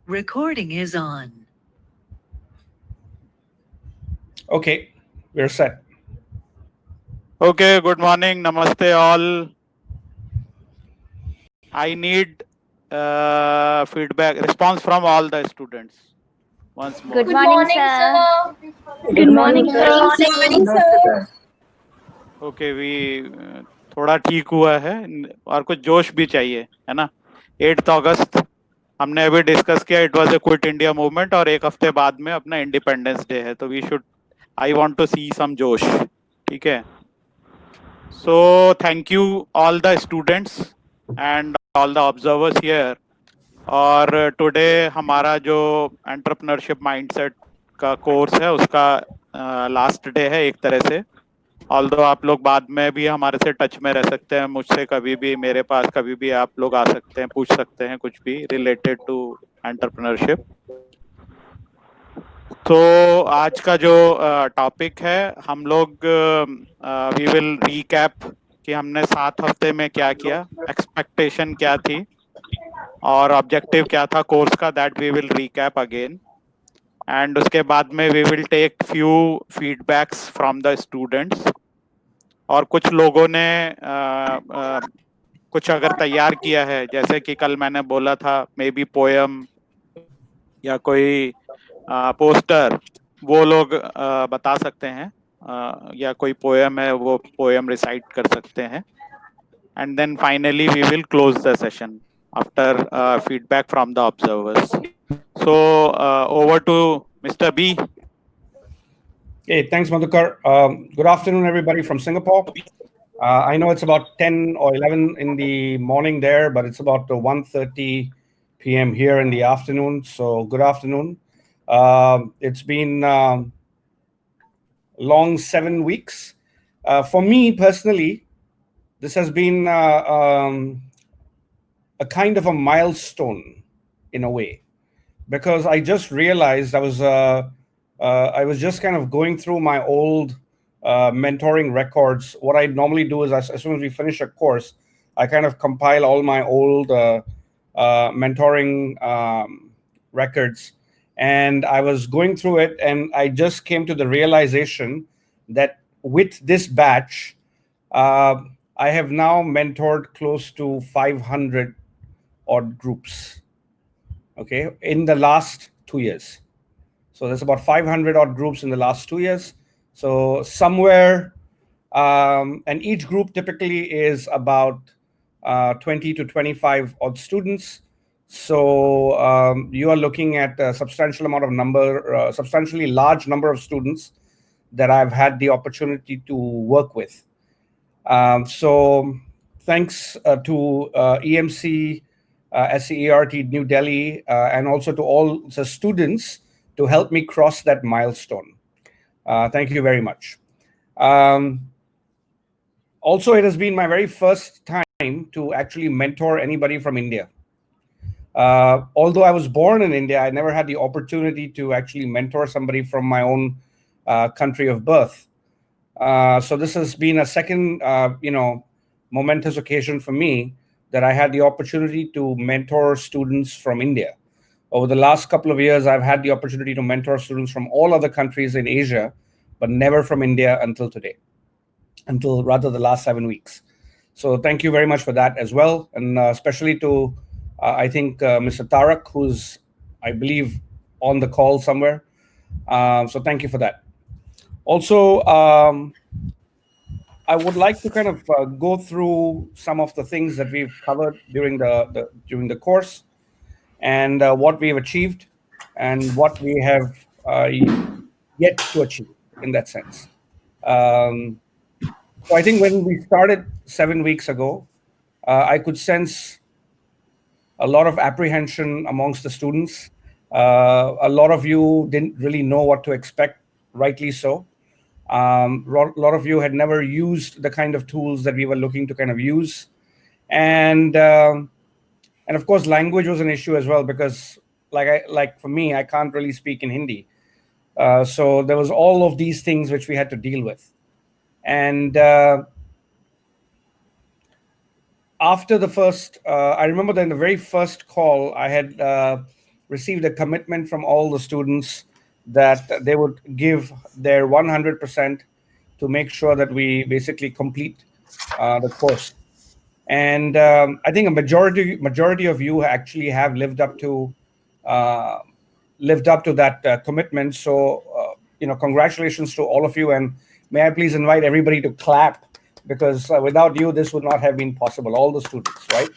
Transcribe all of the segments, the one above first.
Recording is on. Okay, we're set. Okay, good morning. Namaste all. I need feedback, response from all the students once more. Good morning, sir. Good morning, sir. Good morning, sir. Okay, थोड़ा ठीक हुआ है और कुछ जोश भी चाहिए, है ना? 8 अगस्त हमने अभी डिस्कस किया, it was a quit India movement, और एक हफ्ते बाद में अपना इंडिपेंडेंस डे है, तो आई वांट टू सी सम जोश. ठीक है? So thank you all the students and all the observers here. और टुडे हमारा जो एंटरप्रेन्योरशिप माइंडसेट का कोर्स है उसका लास्ट डे है एक तरह से. ऑल्दो आप लोग बाद में भी हमारे से टच में रह सकते हैं, मुझसे कभी भी, मेरे पास कभी भी आप लोग आ सकते हैं, पूछ सकते हैं कुछ भी रिलेटेड टू एंटरप्रेन्योरशिप. तो आज का जो टॉपिक है, हम लोग वी विल रीकैप कि हमने 7 हफ्ते में क्या किया, एक्सपेक्टेशन क्या थी और ऑब्जेक्टिव क्या था कोर्स का, that we will recap again. And उसके बाद में we will take few feedbacks from the students. और कुछ लोगों ने कुछ अगर तैयार किया है, जैसे कि कल मैंने बोला था मे बी पोएम या कोई पोस्टर, वो लोग बता सकते हैं, या कोई पोएम है वो पोएम रिसाइट कर सकते हैं. And then finally we will close the session after feedback from the observers. So over to Mr. B. Okay, thanks, Madhukar. Good afternoon, everybody from Singapore. I know it's about 10 or 11 in the morning there, but it's about 1:30 p.m. here in the afternoon. So good afternoon. It's been long 7 weeks. For me personally, this has been a kind of a milestone in a way, because I just realized I was just kind of going through my old mentoring records. What I normally do is as soon as we finish a course, I kind of compile all my old mentoring records. And I was going through it, and I just came to the realization that with this batch, I have now mentored close to 500 odd groups, okay, in the last 2 years. So there's about 500 odd groups in the last 2 years. So somewhere, and each group typically is about 20 to 25 odd students. So you are looking at a substantially large number of students that I've had the opportunity to work with. So thanks to EMC, SCERT New Delhi, and also to all the students to help me cross that milestone. Thank you very much. Also, it has been my very first time to actually mentor anybody from India. Although I was born in India, I never had the opportunity to actually mentor somebody from my own country of birth. So this has been a second, momentous occasion for me that I had the opportunity to mentor students from India. Over the last couple of years, I've had the opportunity to mentor students from all other countries in Asia, but never from India until today, until rather the last 7 weeks. So thank you very much for that as well. And especially to, I think, Mr. Tarak, who's, I believe, on the call somewhere. So thank you for that. Also, I would like to kind of go through some of the things that we've covered during the course, and what we've achieved and what we have yet to achieve in that sense. So I think when we started 7 weeks ago, I could sense a lot of apprehension amongst the students. A lot of you didn't really know what to expect, rightly so. A lot of you had never used the kind of tools that we were looking to kind of use. And of course, language was an issue as well, because like for me, I can't really speak in Hindi. So there was all of these things which we had to deal with. And after the first, I remember that in the very first call, I had received a commitment from all the students that they would give their 100% to make sure that we basically complete the course. And I think a majority of you actually have uh, lived up to that commitment. So congratulations to all of you, and may I please invite everybody to clap, because without you this would not have been possible. All the students, right?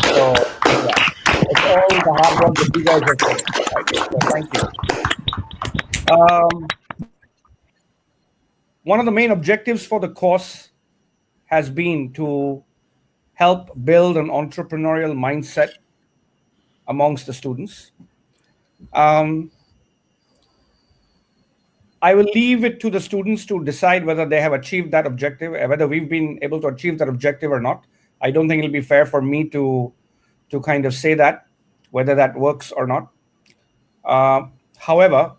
So yeah, it's all the hard work that you guys have put in, right? So thank you. One of the main objectives for the course has been to help build an entrepreneurial mindset amongst the students. I will leave it to the students to decide whether they have achieved that objective, whether we've been able to achieve that objective or not. I don't think it'll be fair for me to kind of say that, whether that works or not. However,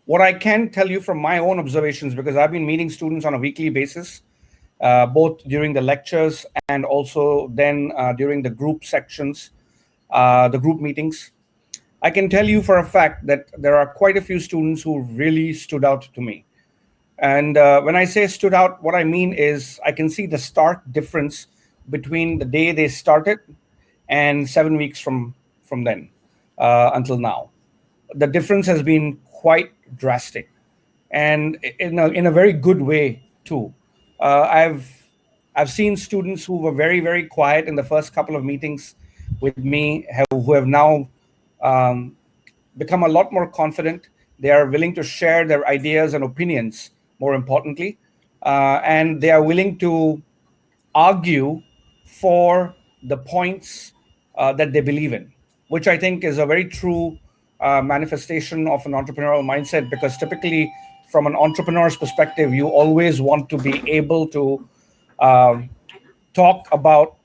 what I can tell you from my own observations, because I've been meeting students on a weekly basis, both during the lectures and also then during the group sections, the group meetings, I can tell you for a fact that there are quite a few students who really stood out to me. And when I say stood out, what I mean is I can see the stark difference between the day they started and 7 weeks from then until now. The difference has been quite drastic, and in a very good way too. I've seen students who were very, very quiet in the first couple of meetings with me who have now become a lot more confident. They are willing to share their ideas and opinions, more importantly, and they are willing to argue for the points that they believe in, which I think is a very true manifestation of an entrepreneurial mindset, because typically from an entrepreneur's perspective, you always want to be able to talk about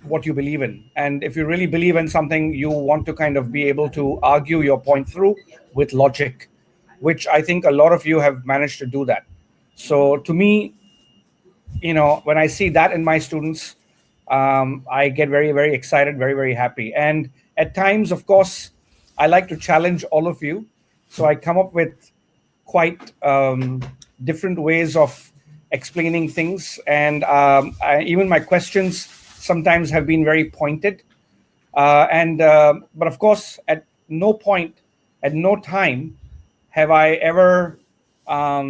what you believe in. And if you really believe in something, you want to kind of be able to argue your point through with logic, which I think a lot of you have managed to do that. So to me, when I see that in my students, I get very, very excited, very, very happy. And at times, of course, I like to challenge all of you. So I come up with quite different ways of explaining things. And even my questions sometimes have been very pointed. But of course, at no point, at no time have I ever, at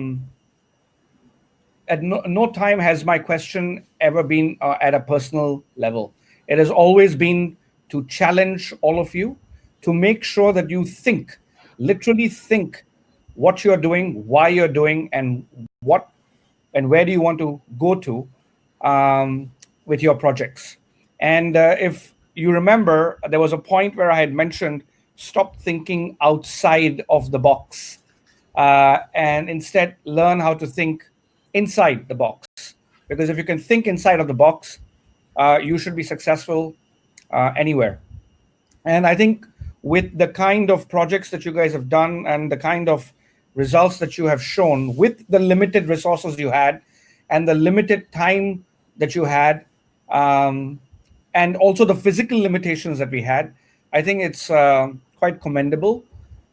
no time has my question ever been at a personal level. It has always been to challenge all of you, to make sure that you think, literally think what you're doing, why you're doing, and where do you want to go to with your projects. And if you remember, there was a point where I had mentioned stop thinking outside of the box and instead learn how to think inside the box. Because if you can think inside of the box, you should be successful anywhere. And I think with the kind of projects that you guys have done and the kind of results that you have shown with the limited resources you had and the limited time that you had, and also the physical limitations that we had, I think it's quite commendable.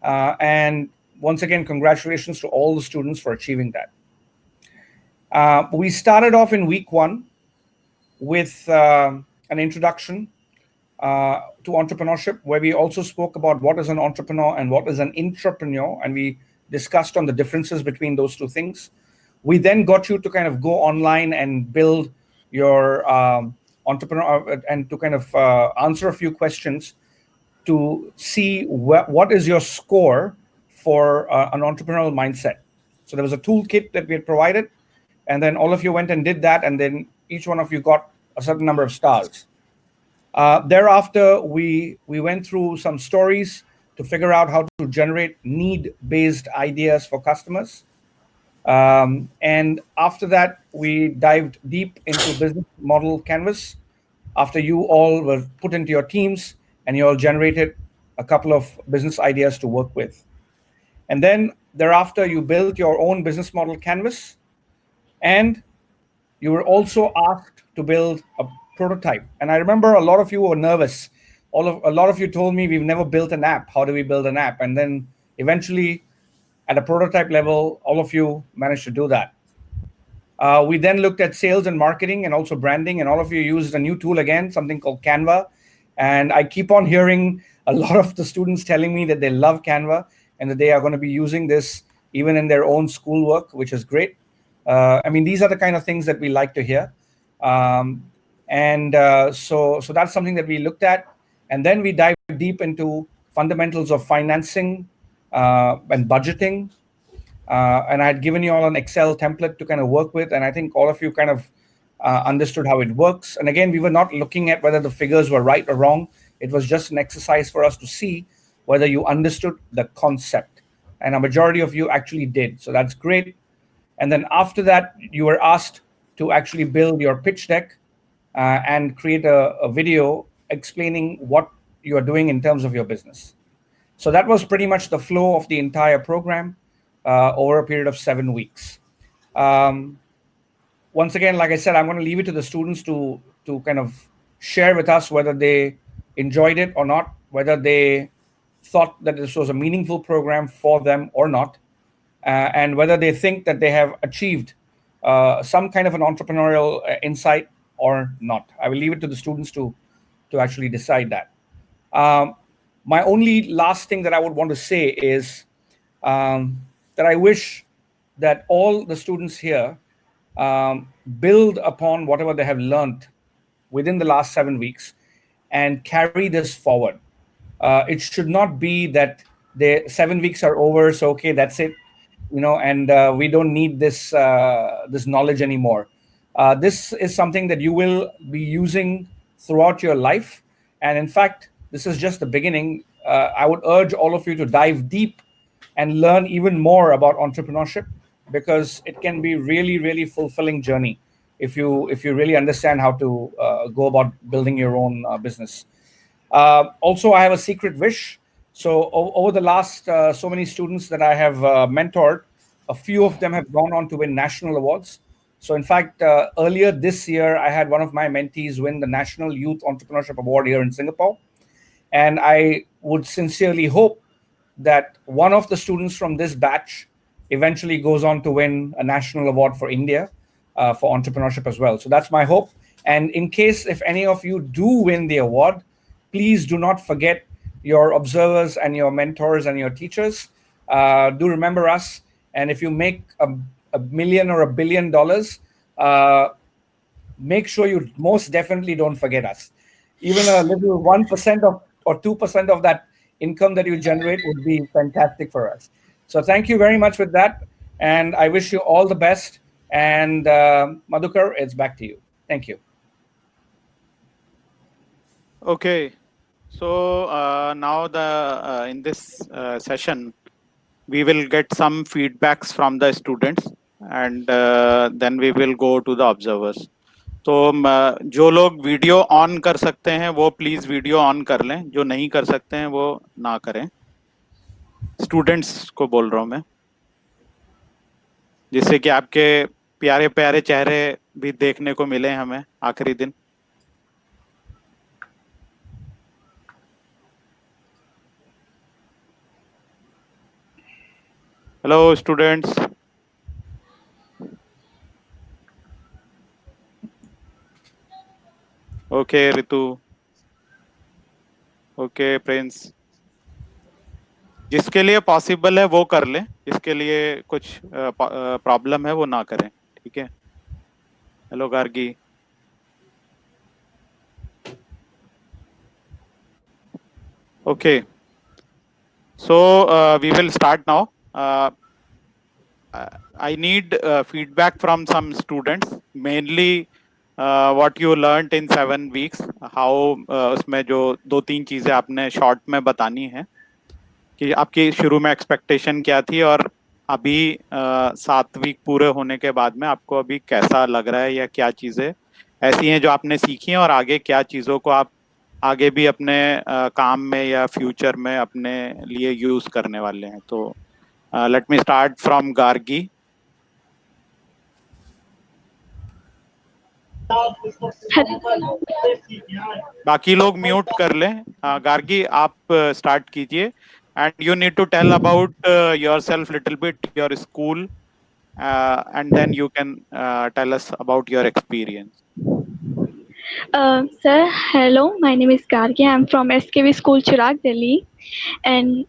And once again, congratulations to all the students for achieving that. We started off in week 1 with an introduction to entrepreneurship, where we also spoke about what is an entrepreneur and what is an intrapreneur, and we discussed on the differences between those two things. We then got you to kind of go online and build your entrepreneur and to kind of answer a few questions to see what is your score for an entrepreneurial mindset. So there was a toolkit that we had provided, and then all of you went and did that, and then each one of you got a certain number of stars. Thereafter, we went through some stories to figure out how to generate need-based ideas for customers. And after that, we dived deep into business model canvas. After you all were put into your teams and you all generated a couple of business ideas to work with. And then thereafter, you built your own business model canvas, and you were also asked to build a prototype. And I remember a lot of you were nervous a lot of you told me we've never built an app. How do we build an app? And then eventually, at a prototype level, all of you managed to do that. We then looked at sales and marketing and also branding, and all of you used a new tool again, something called Canva. And I keep on hearing a lot of the students telling me that they love Canva and that they are going to be using this even in their own schoolwork, which is great. I mean, these are the kind of things that we like to hear. So that's something that we looked at. And then we dive deep into fundamentals of financing and budgeting. And I had given you all an Excel template to kind of work with. And I think all of you kind of understood how it works. And again, we were not looking at whether the figures were right or wrong. It was just an exercise for us to see whether you understood the concept. And a majority of you actually did. So that's great. And then after that, you were asked to actually build your pitch deck and create a video explaining what you are doing in terms of your business. So that was pretty much the flow of the entire program over a period of 7 weeks. Once again, like I said, I'm going to leave it to the students to kind of share with us whether they enjoyed it or not, whether they thought that this was a meaningful program for them or not, and whether they think that they have achieved some kind of an entrepreneurial insight or not. I will leave it to the students to actually decide that. My only last thing that I would want to say is that I wish that all the students here build upon whatever they have learned within the last 7 weeks and carry this forward. It should not be that the 7 weeks are over, so okay, that's it, and we don't need this knowledge anymore. This is something that you will be using throughout your life, and in fact, this is just the beginning. I would urge all of you to dive deep and learn even more about entrepreneurship, because it can be really, really fulfilling journey if you really understand how to go about building your own business. Also, I have a secret wish. So over the last so many students that I have mentored, a few of them have gone on to win national awards. So in fact, earlier this year, I had one of my mentees win the National Youth Entrepreneurship Award here in Singapore. And I would sincerely hope that one of the students from this batch eventually goes on to win a national award for India for entrepreneurship as well. So that's my hope. And in case if any of you do win the award, please do not forget your observers and your mentors and your teachers. Do remember us. And if you make a million or $1 billion, make sure you most definitely don't forget us. Even a little 1% of or 2% of that income that you generate would be fantastic for us. So thank you very much with that. And I wish you all the best. And Madhukar, it's back to you. Thank you. Okay. So now in this session, we will get some feedbacks from the students, and then we will go to the observers. तो जो लोग video on कर सकते हैं वो please video on कर लें, जो नहीं कर सकते हैं वो ना करें. स्टूडेंट्स को बोल रहा हूं मैं, जिससे कि आपके प्यारे प्यारे चेहरे भी देखने को मिले हमें आखिरी दिन. Hello students. Okay Ritu. Okay Prince. जिसके लिए पॉसिबल है वो कर ले, जिसके लिए कुछ प्रॉब्लम है वो ना करें. ठीक है. Hello Gargi. Okay. So we will start now. I need feedback from some students, mainly what you learned in 7 weeks. How उसमें जो 2-3 चीजें आपने शॉर्ट में बतानी है कि आपकी शुरू में एक्सपेक्टेशन क्या थी और अभी 7 वीक पूरे होने के बाद में आपको अभी कैसा लग रहा है, या क्या चीजें ऐसी हैं जो आपने सीखी हैं और आगे क्या चीजों को आप आगे भी अपने काम में या फ्यूचर में अपने लिए यूज करने वाले हैं. तो let me start from Gargi. बाकी लोग म्यूट कर लें. गार्गी आप स्टार्ट कीजिए and you need to tell about yourself little bit, your school, and then you can tell us about your experience. Sir, hello. My name is Gargi. I'm from SKV School, Chirag, Delhi. And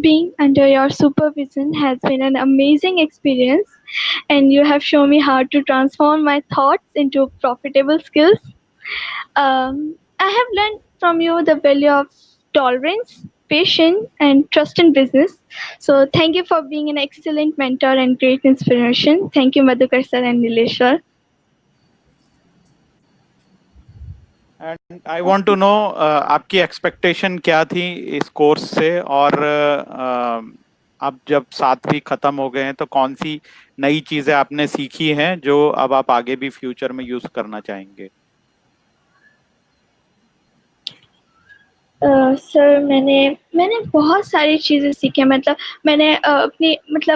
being under your supervision has been an amazing experience. And you have shown me how to transform my thoughts into profitable skills. I have learned from you the value of tolerance, patience, and trust in business. So thank you for being an excellent mentor and great inspiration. Thank you, Madhukar sir and Nilesh sir. And I want to know आपकी expectation क्या थी इस course से, और अब जब 7वीं खत्म हो गए हैं तो कौन सी नई चीजें आपने सीखी हैं जो अब आप आगे भी फ्यूचर में यूज करना चाहेंगे? सर मैंने बहुत सारी चीज़ें सीखी हैं. मतलब मैंने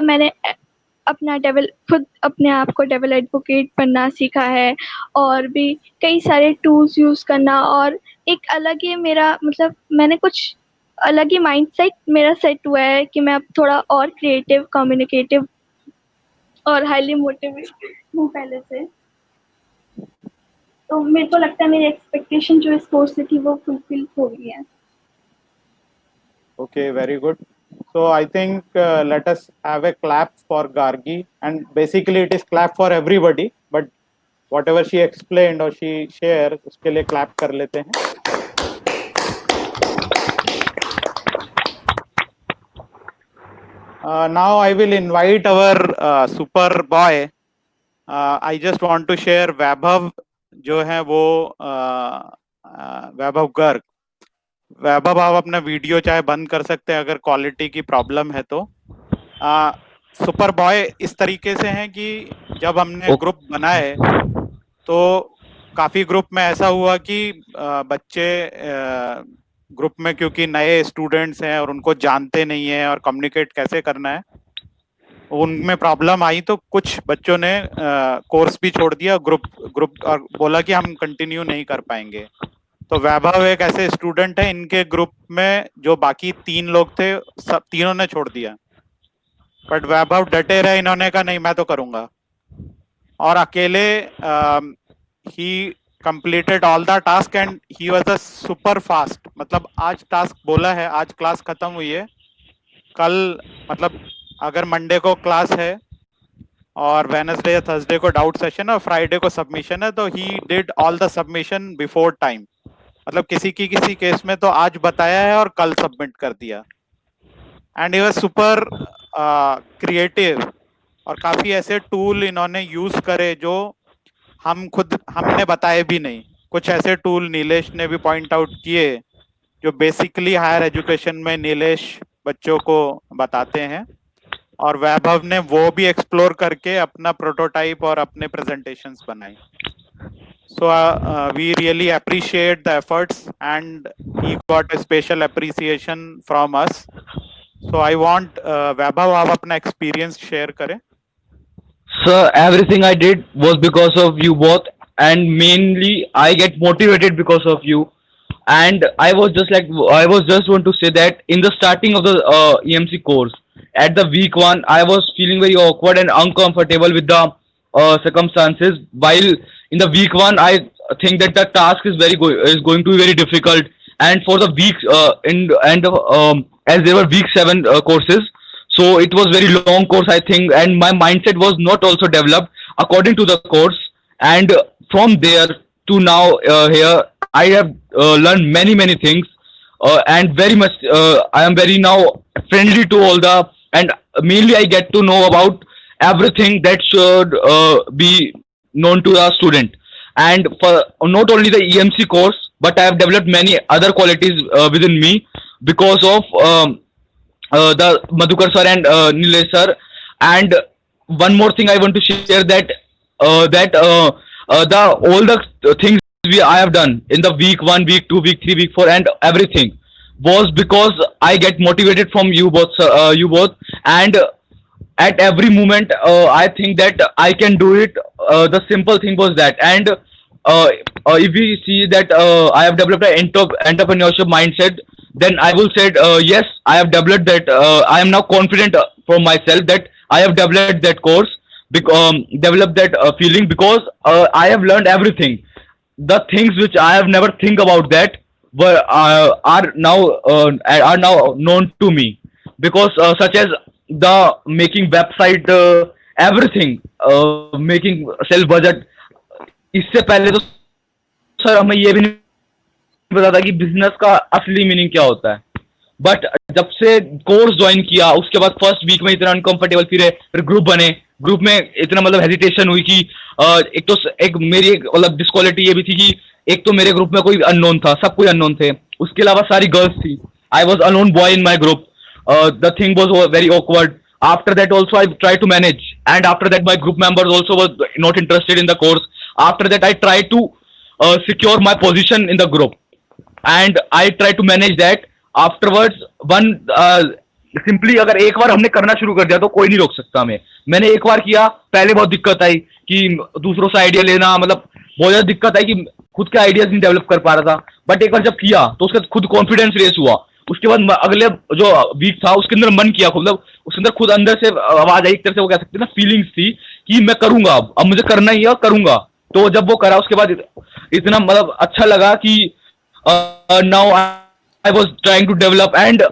मैंने अपना खुद अपने आप को डेवल एडवोकेट बनना सीखा है, और भी कई सारे टूल्स यूज़ करना, और एक अलग ही मेरा मैंने कुछ अलग ही माइंडसेट मेरा सेट हुआ है कि मैं अब थोड़ा और क्रिएटिव, कम्युनिकेटिव और हाईली मोटिवेटेड हूँ पहले से. तो मेरे को लगता है मेरी एक्सपेक्टेशन जो इस कोर्स से थी वो फुलफिल हो गई है. Okay, very good. So I think let us have a clap for Gargi, and basically it is clap for everybody, but whatever she explained or she shared, उसके लिए clap कर लेते हैं. Now I will invite our super boy. I just want to share वैभव जो है वो वैभव गर्ग. वैभव, आप अपना वीडियो चाहे बंद कर सकते हैं अगर क्वालिटी की प्रॉब्लम है तो. सुपर बॉय इस तरीके से हैं कि जब हमने ग्रुप बनाए तो काफी ग्रुप में ऐसा हुआ कि बच्चे ग्रुप में क्योंकि नए स्टूडेंट्स हैं और उनको जानते नहीं है और कम्युनिकेट कैसे करना है, उनमें प्रॉब्लम आई, तो कुछ बच्चों ने कोर्स भी छोड़ दिया, ग्रुप और बोला कि हम कंटिन्यू नहीं कर पाएंगे. तो वैभव एक ऐसे स्टूडेंट है, इनके ग्रुप में जो बाकी 3 लोग थे सब तीनों ने छोड़ दिया, बट वैभव डटे रहे. इन्होंने कहा नहीं मैं तो करूंगा, और अकेले ही completed all the task and he was a super fast. मतलब आज टास्क बोला है, आज क्लास खत्म हुई है, कल मतलब अगर मंडे को क्लास है और वेडनेसडे या थर्सडे को डाउट सेशन और फ्राइडे को सबमिशन है, तो he did all the submission before time. मतलब किसी केस में तो आज बताया है और कल सबमिट कर दिया. And he was super creative, और काफी ऐसे टूल इन्होंने यूज करे जो हमने बताए भी नहीं. कुछ ऐसे टूल नीलेश ने भी पॉइंट आउट किए जो बेसिकली हायर एजुकेशन में नीलेश बच्चों को बताते हैं, और वैभव ने वो भी एक्सप्लोर करके अपना प्रोटोटाइप और अपने प्रेजेंटेशंस बनाए. So we really appreciate the efforts, and he got a special appreciation from us. So I want Vaibhav, आप अपना experience share करें. Sir, everything I did was because of you both, and mainly I get motivated because of you. And I was just want to say that in the starting of the EMC course, at the week 1, I was feeling very awkward and uncomfortable with the circumstances. While in the week 1, I think that the task is going to be very difficult. And for the weeks as there were week 7 courses, so it was very long course, I think, and my mindset was not also developed according to the course. And from there to now here, I have learned many things, and very much I am very now friendly to all the, and mainly I get to know about everything that should be known to the student. And for not only the EMC course, but I have developed many other qualities within me because of the Madhukar sir and Nilesh sir. And one more thing I want to share, that all the things I have done in the week 1, week 2, week 3, week 4, and everything was because I get motivated from you both, and at every moment I think that I can do it. The simple thing was that, and if we see that I have developed an entrepreneurship mindset, then I will say yes, I have developed that. I am now confident for myself that I have developed that course, developed that feeling, because I have learned everything. The things which I have never think about that are now known to me, because such as the making website, everything, making self budget. इससे पहले तो sir हमें ये भी नहीं पता था कि बिजनेस का असली मीनिंग क्या होता है, बट जब से कोर्स ज्वाइन किया उसके बाद फर्स्ट वीक में इतना अनकंफर्टेबल फिर ग्रुप बने, ग्रुप में इतना मतलब हेजिटेशन हुई कि एक मेरी एक मतलब डिस्क्वालिटी ये भी थी कि एक तो मेरे ग्रुप में कोई अननोन था, सब कोई अननोन थे, उसके अलावा सारी गर्ल्स थी. I was alone boy in my group. The thing was very awkward. After that also I tried to manage, and after that my group members also was not interested in the course. After that I tried to secure my position in the group, and I tried to manage that. Afterwards one simply अगर एक बार हमने करना शुरू कर दिया तो कोई नहीं रोक सकता हमें. मैंने एक बार किया, पहले बहुत दिक्कत आई कि दूसरों से आइडिया लेना, मतलब बहुत ज्यादा दिक्कत आई कि खुद के आइडियाज नहीं डेवलप कर पा रहा था. बट एक बार जब किया तो उसका खुद कॉन्फिडेंस रेस हुआ. उसके बाद अगले जो वीक था उसके अंदर मन किया, मतलब उसके अंदर खुद अंदर से आवाज आई, एक तरह से वो कह सकते हैं ना, फीलिंग्स थी कि मैं करूंगा, अब मुझे करना ही है, करूंगा. तो जब वो करा उसके बाद इतना मतलब अच्छा लगा कि now I was trying to develop, and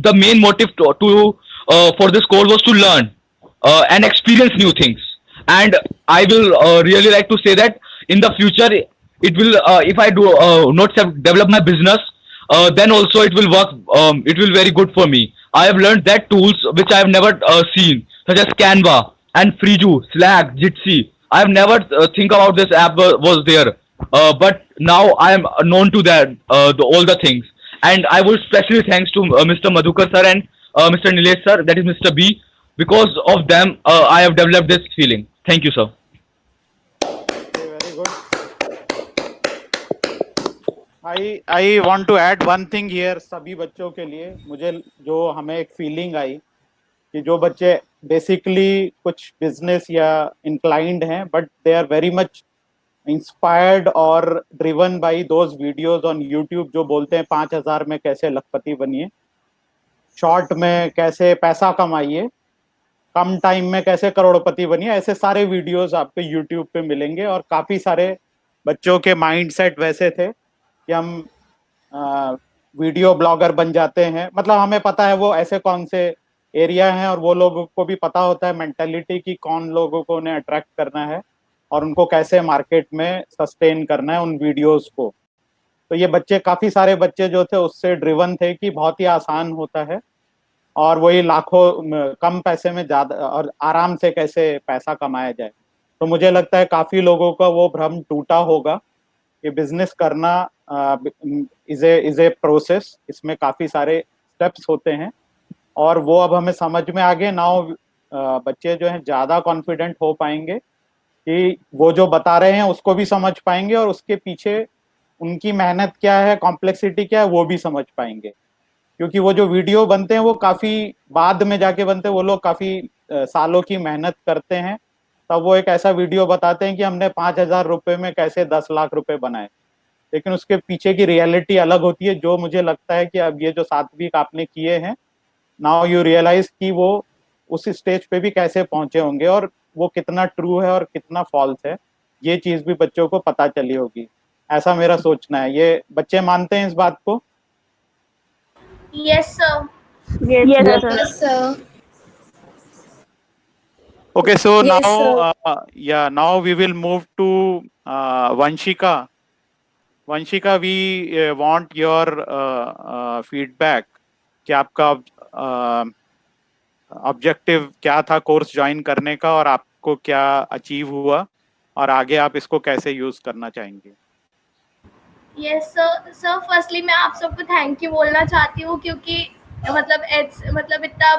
the main motive to for this course was to learn and experience new things. And I will really like to say that in the future it will, if I do not develop my business, then also it will work, it will very good for me. I have learned that tools which I have never seen, such as Canva and Freeju, Slack, Jitsi. I have never think about this app was there, but now I am known to that, all the things. And I would especially thanks to Mr. Madhukar sir and Mr. Nilesh sir, that is Mr. B. Because of them, I have developed this feeling. Thank you, sir. Very good. I want to add one thing here. सभी बच्चों के लिए मुझे जो हमें एक feeling आई कि जो बच्चे बेसिकली कुछ बिजनेस या इंक्लाइंड हैं, but they are very much inspired और driven by those videos on YouTube जो बोलते हैं 5,000 में कैसे लखपति बनिए, शॉर्ट में कैसे पैसा कमाइए, कम टाइम में कैसे करोड़पति बनिए. ऐसे सारे वीडियोस आपको यूट्यूब पे मिलेंगे. और काफी सारे बच्चों के माइंडसेट वैसे थे कि हम वीडियो ब्लॉगर बन जाते हैं, मतलब हमें पता है वो ऐसे कौन से एरिया हैं और वो लोगों को भी पता होता है मेंटालिटी की कौन लोगों को उन्हें अट्रैक्ट करना है और उनको कैसे मार्केट में सस्टेन करना है उन वीडियोस को. तो ये बच्चे, काफी सारे बच्चे जो थे उससे ड्रिवन थे कि बहुत ही आसान होता है और वही लाखों कम पैसे में ज्यादा और आराम से कैसे पैसा कमाया जाए. तो मुझे लगता है काफी लोगों का वो भ्रम टूटा होगा कि बिजनेस करना इज ए प्रोसेस, इसमें काफी सारे स्टेप्स होते हैं और वो अब हमें समझ में आ गए. नाउ बच्चे जो हैं ज्यादा कॉन्फिडेंट हो पाएंगे कि वो जो बता रहे हैं उसको भी समझ पाएंगे और उसके पीछे उनकी मेहनत क्या है, कॉम्प्लेक्सिटी क्या है, वो भी समझ पाएंगे. क्योंकि वो जो वीडियो बनते हैं वो काफी बाद में जाके बनते हैं, वो लोग काफी सालों की मेहनत करते हैं, तब वो एक ऐसा वीडियो बताते हैं कि हमने 5,000 रुपए में कैसे 10 लाख रुपए बनाए. लेकिन उसके पीछे की रियलिटी अलग होती है, जो मुझे लगता है कि अब ये जो 7 वीक आपने किए हैं, नाउ यू रियलाइज कि वो उस स्टेज पे भी कैसे पहुंचे होंगे और वो कितना ट्रू है और कितना फॉल्स है, ये चीज भी बच्चों को पता चली होगी. ऐसा मेरा सोचना है. ये बच्चे मानते हैं इस बात को? Yes, sir. Yes, sir. Yes, sir. Okay, so Yes, now we will move to Vanshika. Vanshika, we want your feedback कि आपका ऑब्जेक्टिव क्या था कोर्स ज्वाइन करने का और आपको क्या अचीव हुआ और आगे आप इसको कैसे यूज करना चाहेंगे. यस सर, फर्स्टली मैं आप सबको थैंक यू बोलना चाहती हूँ क्योंकि मतलब इतना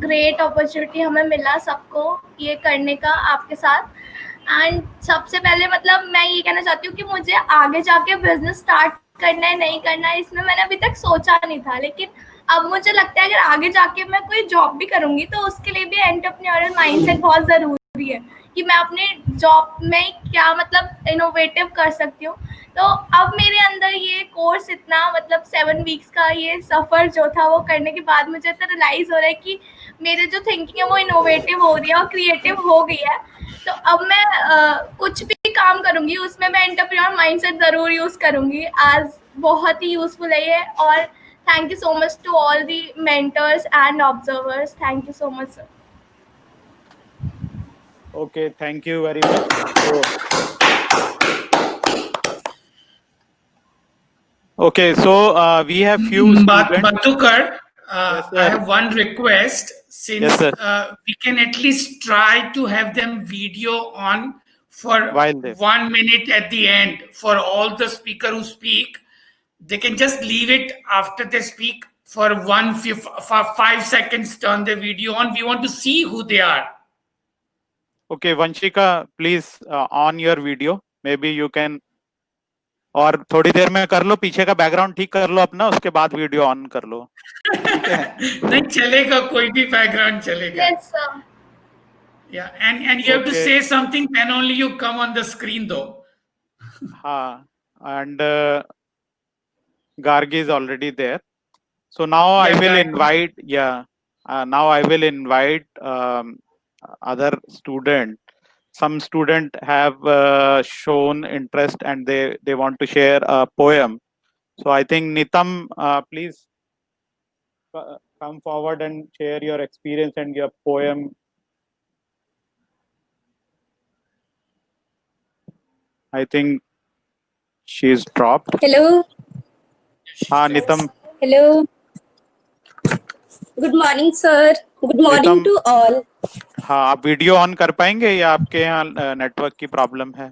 ग्रेट अपॉर्चुनिटी हमें मिला सबको ये करने का आपके साथ. एंड सबसे पहले मतलब मैं ये कहना चाहती हूँ कि मुझे आगे जाके बिजनेस स्टार्ट करना है नहीं करना है इसमें मैंने अभी तक सोचा नहीं था, लेकिन अब मुझे लगता है अगर आगे जाके मैं कोई जॉब भी करूँगी तो उसके लिए भी एंटरप्रेन्योरियल माइंडसेट बहुत ज़रूरी रही है कि मैं अपने जॉब में क्या मतलब इनोवेटिव कर सकती हूँ। तो अब मेरे अंदर ये कोर्स इतना मतलब 7 वीक्स का ये सफ़र जो था वो करने के बाद मुझे तो रियलाइज़ हो रहा है कि मेरे जो थिंकिंग है वो इनोवेटिव हो रही है और क्रिएटिव हो गई है। तो अब मैं कुछ भी काम करूँगी उसमें मैं एंटरप्रेन्योर माइंडसेट ज़रूर यूज़ करूँगी। आज बहुत ही यूज़फुल है ये। और thank you so much to all the mentors and observers. Thank you so much sir. Okay, thank you very much. So we have few students. Madhukar, Yes, I sir. have one request. Since Yes, sir. we can at least try to have them video on for While there. 1 minute at the end for all the speaker who speak. They can just leave it after they speak for 5 seconds, turn the video on. We want to see who they are. Okay, Vanshika, please on your video. Maybe you can. और थोड़ी देर में कर लो, पीछे का background ठीक कर लो अपना, उसके बाद वीडियो ऑन कर लो, ठीक है? नहीं चलेगा, कोई भी बैकग्राउंड चलेगा. Yes sir. Yeah, and you have to Okay. say something, then only you come on the screen though. हाँ, and Gargi is already there. So now I Yeah, will Gargi. invite, now I will invite other student. Some student have shown interest and they want to share a poem. So I think Nitam, please come forward and share your experience and your poem. I think she's dropped. Hello. हाँ Nitam. Hello. Good morning, sir. Good morning Nitam. to all. हाँ, आप video on कर पाएंगे या आपके यहाँ network की problem है?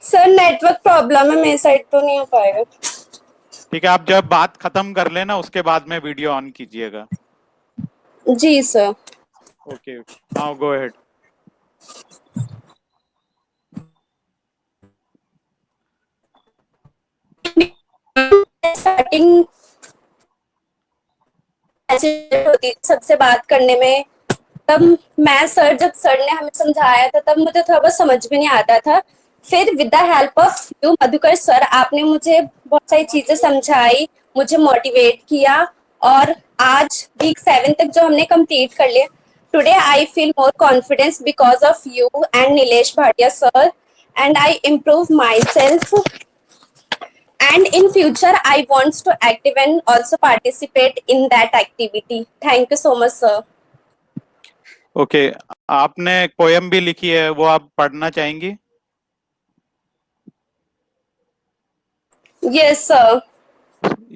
सर नेटवर्क प्रॉब्लम है, मेरे साइड तो नहीं हो पाएगा. ठीक है, आप जब बात खत्म कर लेना उसके बाद में वीडियो ऑन कीजिएगा. जी sir. Okay, now go ahead. Starting होती सबसे बात करने में, तब मैं जब सर ने हमें समझाया था तब मुझे थोड़ा बहुत समझ भी नहीं आता था. फिर with the help of you Madhukar sir, आपने मुझे बहुत सारी चीजें समझाई, मुझे मोटिवेट किया और आज वीक 7 तक जो हमने कंप्लीट कर लिया. Today I feel more confidence because of you and Nilesh Bhatia sir, and I improve my self. And in future, I want to active and also participate in that activity. Thank you so much, sir. Okay, आपने एक poem भी लिखी है, वो आप पढ़ना चाहेंगी? Yes, sir.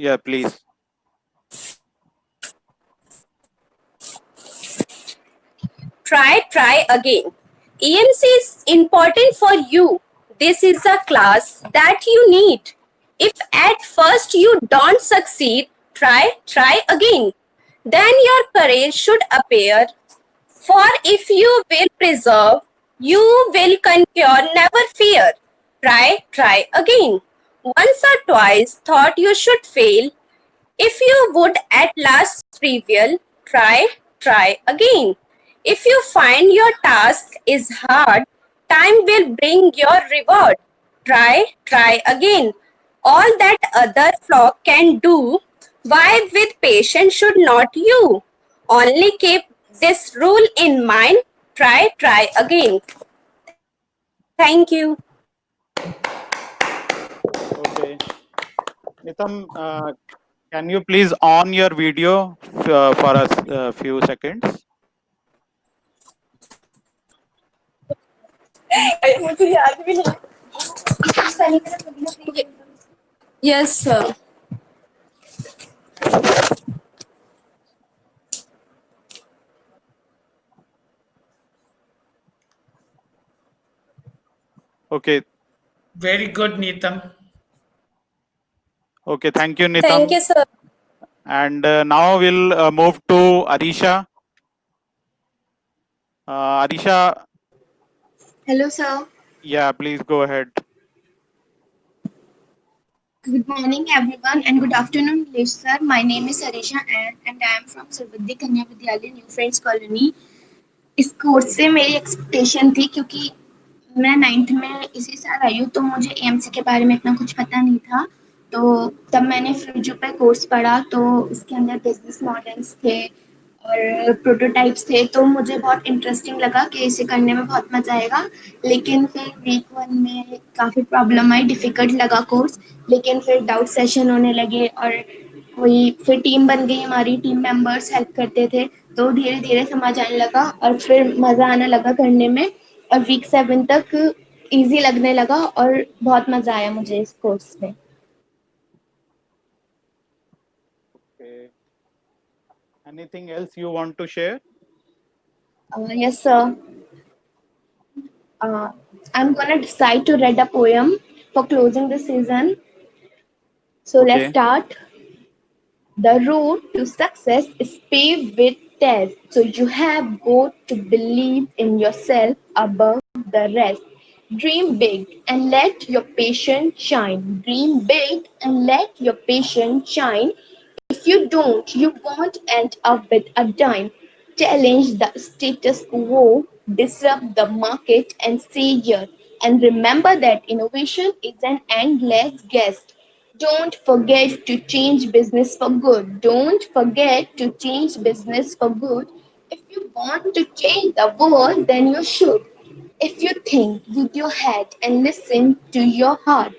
या please. Try again. EMC is important for you. This is a class that you need. If at first you don't succeed, try again. Then your courage should appear. For if you will preserve, you will conquer, never fear. Try again. Once or twice thought you should fail. If you would at last prevail, try again. If you find your task is hard, time will bring your reward. Try again. All that other flock can do, why with patience should not you? Only keep this rule in mind, try again. Thank you. Okay. Nitam, can you please on your video for a few seconds? मुझे याद भी नहीं. Yes, sir. Okay. Very good, Neetam. Okay, thank you, Nitam. Thank you, sir. And now we'll move to Arisha. Arisha. Hello, sir. Yeah, please go ahead. Good morning, everyone, and good afternoon, Nilesh sir. My name is Arisha, and I am from Sarvadi Kanya Vidyalaya, New Friends Colony. इस course से मेरी expectation थी, क्योंकि मैं 9th में इसी साल आई हूँ, तो मुझे एएमसी के बारे में इतना कुछ पता नहीं था। तो तब मैंने फ्यूचर पे कोर्स पढ़ा, तो इसके अंदर बिजनेस मॉडल्स थे और प्रोटोटाइप्स थे, तो मुझे बहुत इंटरेस्टिंग लगा कि इसे करने में बहुत मजा आएगा। लेकिन फिर वीक 1 में काफ़ी प्रॉब्लम आई, डिफ़िकल्ट लगा कोर्स। लेकिन फिर डाउट सेशन होने लगे और वही फिर टीम बन गई, हमारी टीम मेंबर्स हेल्प करते थे, तो धीरे धीरे समझ आने लगा और फिर मज़ा आने लगा करने में। और वीक 7 तक इजी लगने लगा और बहुत मज़ा आया मुझे इस कोर्स में। Okay. Anything else you want to share? Yes, sir. I'm gonna decide to read a poem for closing the season. So let's Okay. start. The road to success is paved with tests, so you have got to believe in yourself above the rest. Dream big and let your patience shine. Dream big and let your patience shine. If you don't, you won't end up with a dime. Challenge the status quo, disrupt the market, and say yes. And remember that innovation is an endless guest. Don't forget to change business for good. Don't forget to change business for good. If you want to change the world, then you should. If you think with your head and listen to your heart,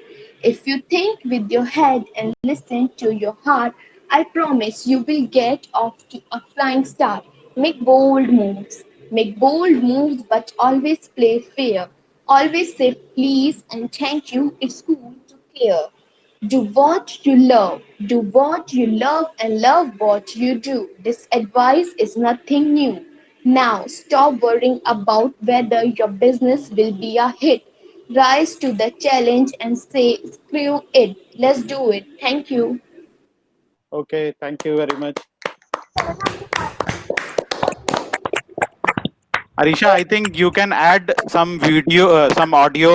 if you think with your head and listen to your heart, I promise you will get off to a flying start. Make bold moves, but always play fair. Always say please and thank you. It's cool to care. Do what you love. Do what you love and love what you do. This advice is nothing new. Now stop worrying about whether your business will be a hit. Rise to the challenge and say, screw it. Let's do it. Thank you. Okay. Thank you very much. Arisha, I think you can add some video, some audio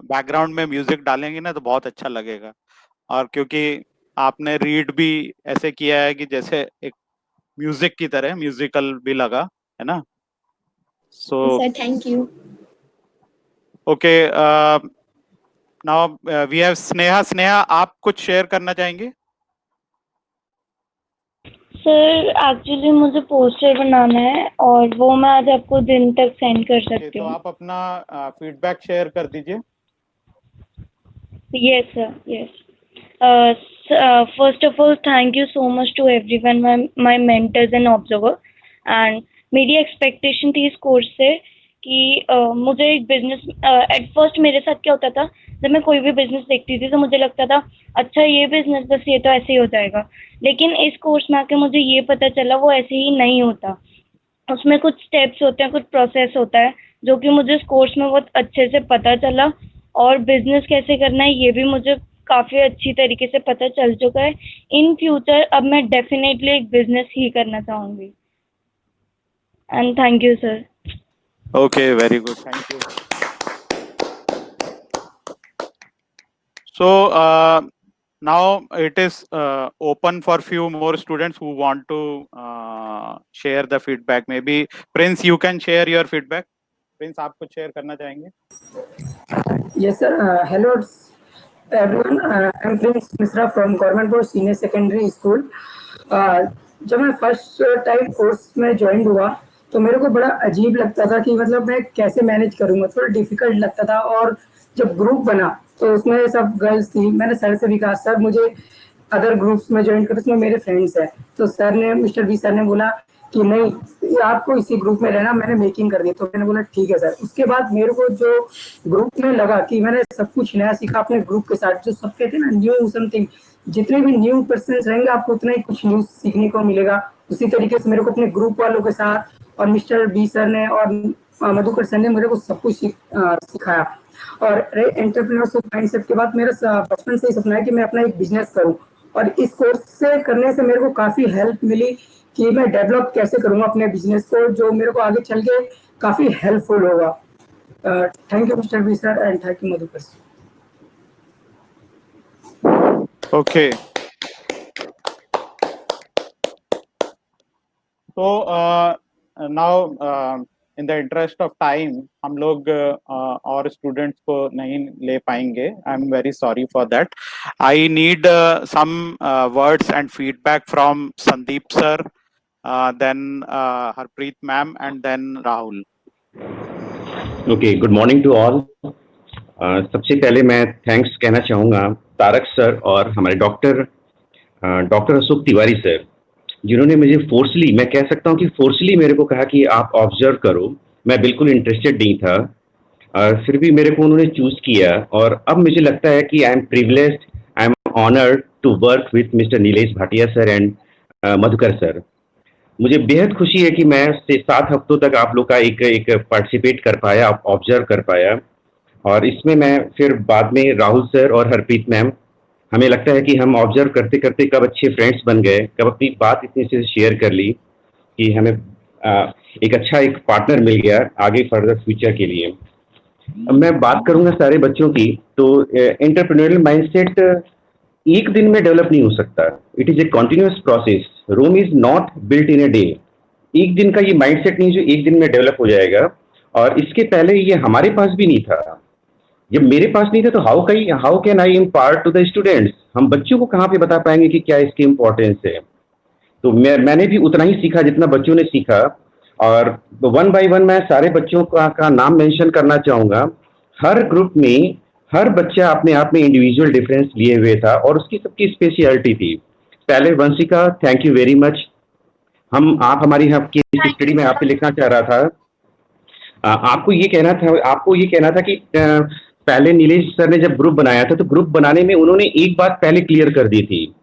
background में music डालेंगे ना तो बहुत अच्छा लगेगा। और क्योंकि आपने रीड भी ऐसे किया है कि जैसे एक म्यूजिक की तरह म्यूजिकल भी लगा, है ना? So Sir, thank you. okay, now we have Sneha. Sneha, आप कुछ शेयर करना चाहेंगे? सर एक्चुअली मुझे पोस्टर बनाना है और वो मैं आज आपको दिन तक सेंड कर Okay, सकती तो हूँ। आप अपना फीडबैक शेयर कर दीजिए। Yes, sir. Yes. First of all, thank you so much to everyone, my mentors and observer. And मेरी एक्सपेक्टेशन थी इस कोर्स से कि मुझे एक बिजनेस एट फर्स्ट मेरे साथ क्या होता था, जब मैं कोई भी बिजनेस देखती थी तो मुझे लगता था अच्छा ये बिजनेस बस ये तो ऐसे ही हो जाएगा, लेकिन इस कोर्स में आके मुझे ये पता चला वो ऐसे ही नहीं होता। उसमें कुछ स्टेप्स होते हैं, कुछ प्रोसेस होता है जो कि मुझे इस कोर्स में बहुत अच्छे से पता चला, और बिजनेस कैसे करना है ये भी मुझे काफ़ी अच्छी तरीके से पता चल चुका है। इन फ्यूचर अब मैं डेफिनेटली एक बिजनेस ही करना चाहूँगी। And thank you sir. Okay, very good. Thank you. So now it is open for few more students who want to share the feedback. Maybe Prince, you can share your feedback. Prince, आप कुछ share करना चाहेंगे? Yes, sir. Hello, everyone. I'm Prince Misra from Government Board Senior Secondary School. जब मैं first time course में join हुआ तो मेरे को बड़ा अजीब लगता था कि मतलब मैं कैसे मैनेज करूँगा, थोड़ा डिफिकल्ट लगता था। और जब ग्रुप बना तो उसमें सब गर्ल्स थी। मैंने सर से भी कहा सर मुझे अदर ग्रुप्स में ज्वाइन करो, उसमें मेरे फ्रेंड्स हैं। तो सर ने, मिस्टर बी सर ने बोला कि नहीं आपको इसी ग्रुप में रहना, मैंने मेकिंग कर दी। तो मैंने बोला ठीक है सर। उसके बाद मेरे को जो ग्रुप में लगा कि मैंने सब कुछ नया सीखा अपने ग्रुप के साथ, जो सब कहते हैं ना न्यू समथिंग, जितने भी न्यू पर्सन रहेंगे आपको उतना ही कुछ न्यू सीखने को मिलेगा। उसी तरीके से मेरे को अपने ग्रुप वालों के साथ और मिस्टर बी सर ने और मधुकर सर ने मेरे को सब कुछ सिखाया। और एंटरप्रेन्योरशिप माइंडसेट के बाद मेरा बचपन से ही सपना है कि मैं अपना एक बिजनेस करूं, और इस कोर्स से करने से मेरे को काफी हेल्प मिली कि मैं डेवलप कैसे करूंगा अपने बिजनेस को, जो मेरे को आगे चल के काफी हेल्पफुल होगा। Thank you mister B sir and thank you Madhukar sir. Okay. So now in the interest of time हम लोग और स्टूडेंट्स को नहीं ले पाएंगे. I am very sorry for that. I need some words and feedback from Sandeep sir, then Harpreet ma'am, and then Rahul. Okay, good morning to all. सबसे पहले मैं थैंक्स कहना चाहूँगा तारक सर और हमारे डॉक्टर अशोक तिवारी सर, जिन्होंने मुझे फोर्सली, मैं कह सकता हूँ कि फोर्सली मेरे को कहा कि आप ऑब्जर्व करो. मैं बिल्कुल इंटरेस्टेड नहीं था, फिर भी मेरे को उन्होंने चूज किया. और अब मुझे लगता है कि I am privileged, I am honoured to work with mister Nilesh Bhatia sir and Madhukar sir. मुझे बेहद खुशी है कि मैं 7 हफ्तों तक आप लोग का एक पार्टिसिपेट कर पाया, ऑब्जर्व कर पाया. और इसमें मैं फिर बाद में राहुल सर और हरप्रीत मैम, हमें लगता है कि हम ऑब्जर्व करते करते कब अच्छे फ्रेंड्स बन गए, कब अपनी बात इतनी से शेयर कर ली कि हमें एक अच्छा एक पार्टनर मिल गया आगे फर्दर फ्यूचर के लिए. अब मैं बात करूंगा सारे बच्चों की. तो एंटरप्रेन्योरियल माइंडसेट एक दिन में डेवलप नहीं हो सकता. It is a continuous process. Rome is not built in a day. एक दिन का ये माइंडसेट नहीं जो एक दिन में डेवलप हो जाएगा. और इसके पहले ये हमारे पास भी नहीं था. जब मेरे पास नहीं था तो how can I impart to the students. हम बच्चों को कहाँ पे बता पाएंगे कि क्या इसकी इम्पोर्टेंस है. तो मैंने भी उतना ही सीखा जितना बच्चों ने सीखा. और 1 by 1 मैं सारे बच्चों का नाम मेंशन करना चाहूँगा. हर ग्रुप में हर बच्चा अपने आप में इंडिविजुअल डिफरेंस लिए हुए था और उसकी सबकी स्पेशलिटी थी. पहले Vanshika, thank you very much. आप हमारी आपकी स्टडी में आपसे लिखना चाह रहा था. आपको ये कहना था कि पहले नीलेश सर ने जब ग्रुप बनाया था तो ग्रुप बनाने में उन्होंने एक बात पहले क्लियर कर दी थी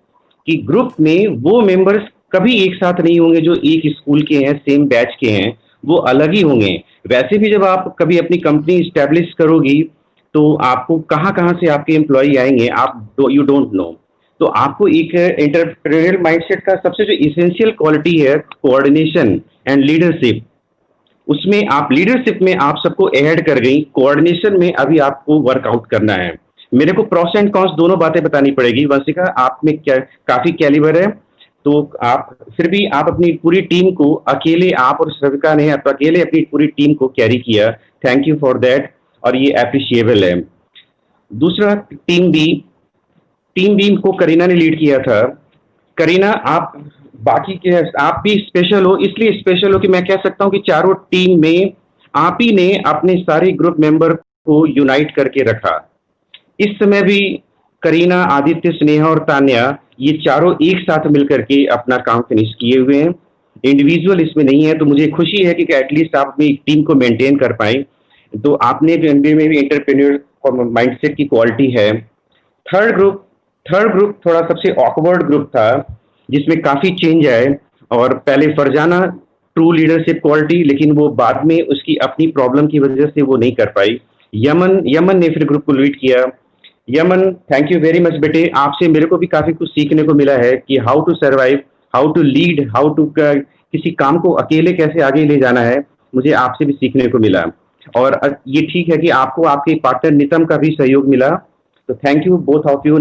कि ग्रुप में वो मेंबर्स कभी एक साथ नहीं होंगे जो एक स्कूल के हैं, सेम बैच के हैं. वो अलग ही होंगे. वैसे भी जब आप कभी अपनी कंपनी स्टैब्लिश करोगी तो आपको कहाँ से आपके एम्प्लॉय आएंगे यू डोंट नो. तो आपको एक एंटरप्रेन्योरियल माइंडसेट का सबसे जो इसेंशियल क्वालिटी है कोऑर्डिनेशन एंड लीडरशिप. उसमें आप लीडरशिप में आप सबको ऐड कर गई. कोऑर्डिनेशन में अभी आपको वर्कआउट करना है. मेरे को प्रोस एंड कॉन्स दोनों बातें बतानी पड़ेगी. वंशिका, आप में क्या काफी कैलिबर है तो आप फिर भी आप अपनी पूरी टीम को अकेले, आप और श्रविका ने अकेले अपनी पूरी टीम को कैरी किया. Thank you for that. और ये अप्रिशिएबल है. दूसरा टीम बी को करीना ने लीड किया था. करीना, आप भी स्पेशल हो. इसलिए स्पेशल हो कि मैं कह सकता हूं कि चारों टीम में आप ही ने अपने सारे ग्रुप मेंबर को यूनाइट करके रखा. इस समय भी करीना, आदित्य, स्नेहा और तान्या ये चारों एक साथ मिलकर के अपना काम फिनिश किए हुए हैं. इंडिविजुअल इसमें नहीं है. तो मुझे खुशी है कि एटलीस्ट आप अपनी टीम को मेंटेन कर पाए. तो आपने भी एमबीए में भी एंटरप्रेन्योर माइंडसेट की क्वालिटी है. थर्ड ग्रुप थोड़ा सबसे ऑकवर्ड ग्रुप था जिसमें काफी चेंज आए. और पहले फरजाना ट्रू लीडरशिप क्वालिटी, लेकिन वो बाद में उसकी अपनी प्रॉब्लम की वजह से वो नहीं कर पाई. यमन ने फिर ग्रुप को लीड किया. Yemen, thank you very much बेटे. आपसे मेरे को भी काफी कुछ सीखने को मिला है कि how to survive, how to lead, how to किसी काम को अकेले कैसे आगे ले जाना है. मुझे आपसे भी सीखने को मिला. और ये ठीक है कि आपको आपके पार्टनर नितम का भी सहयोग मिला. तो thank you both of you,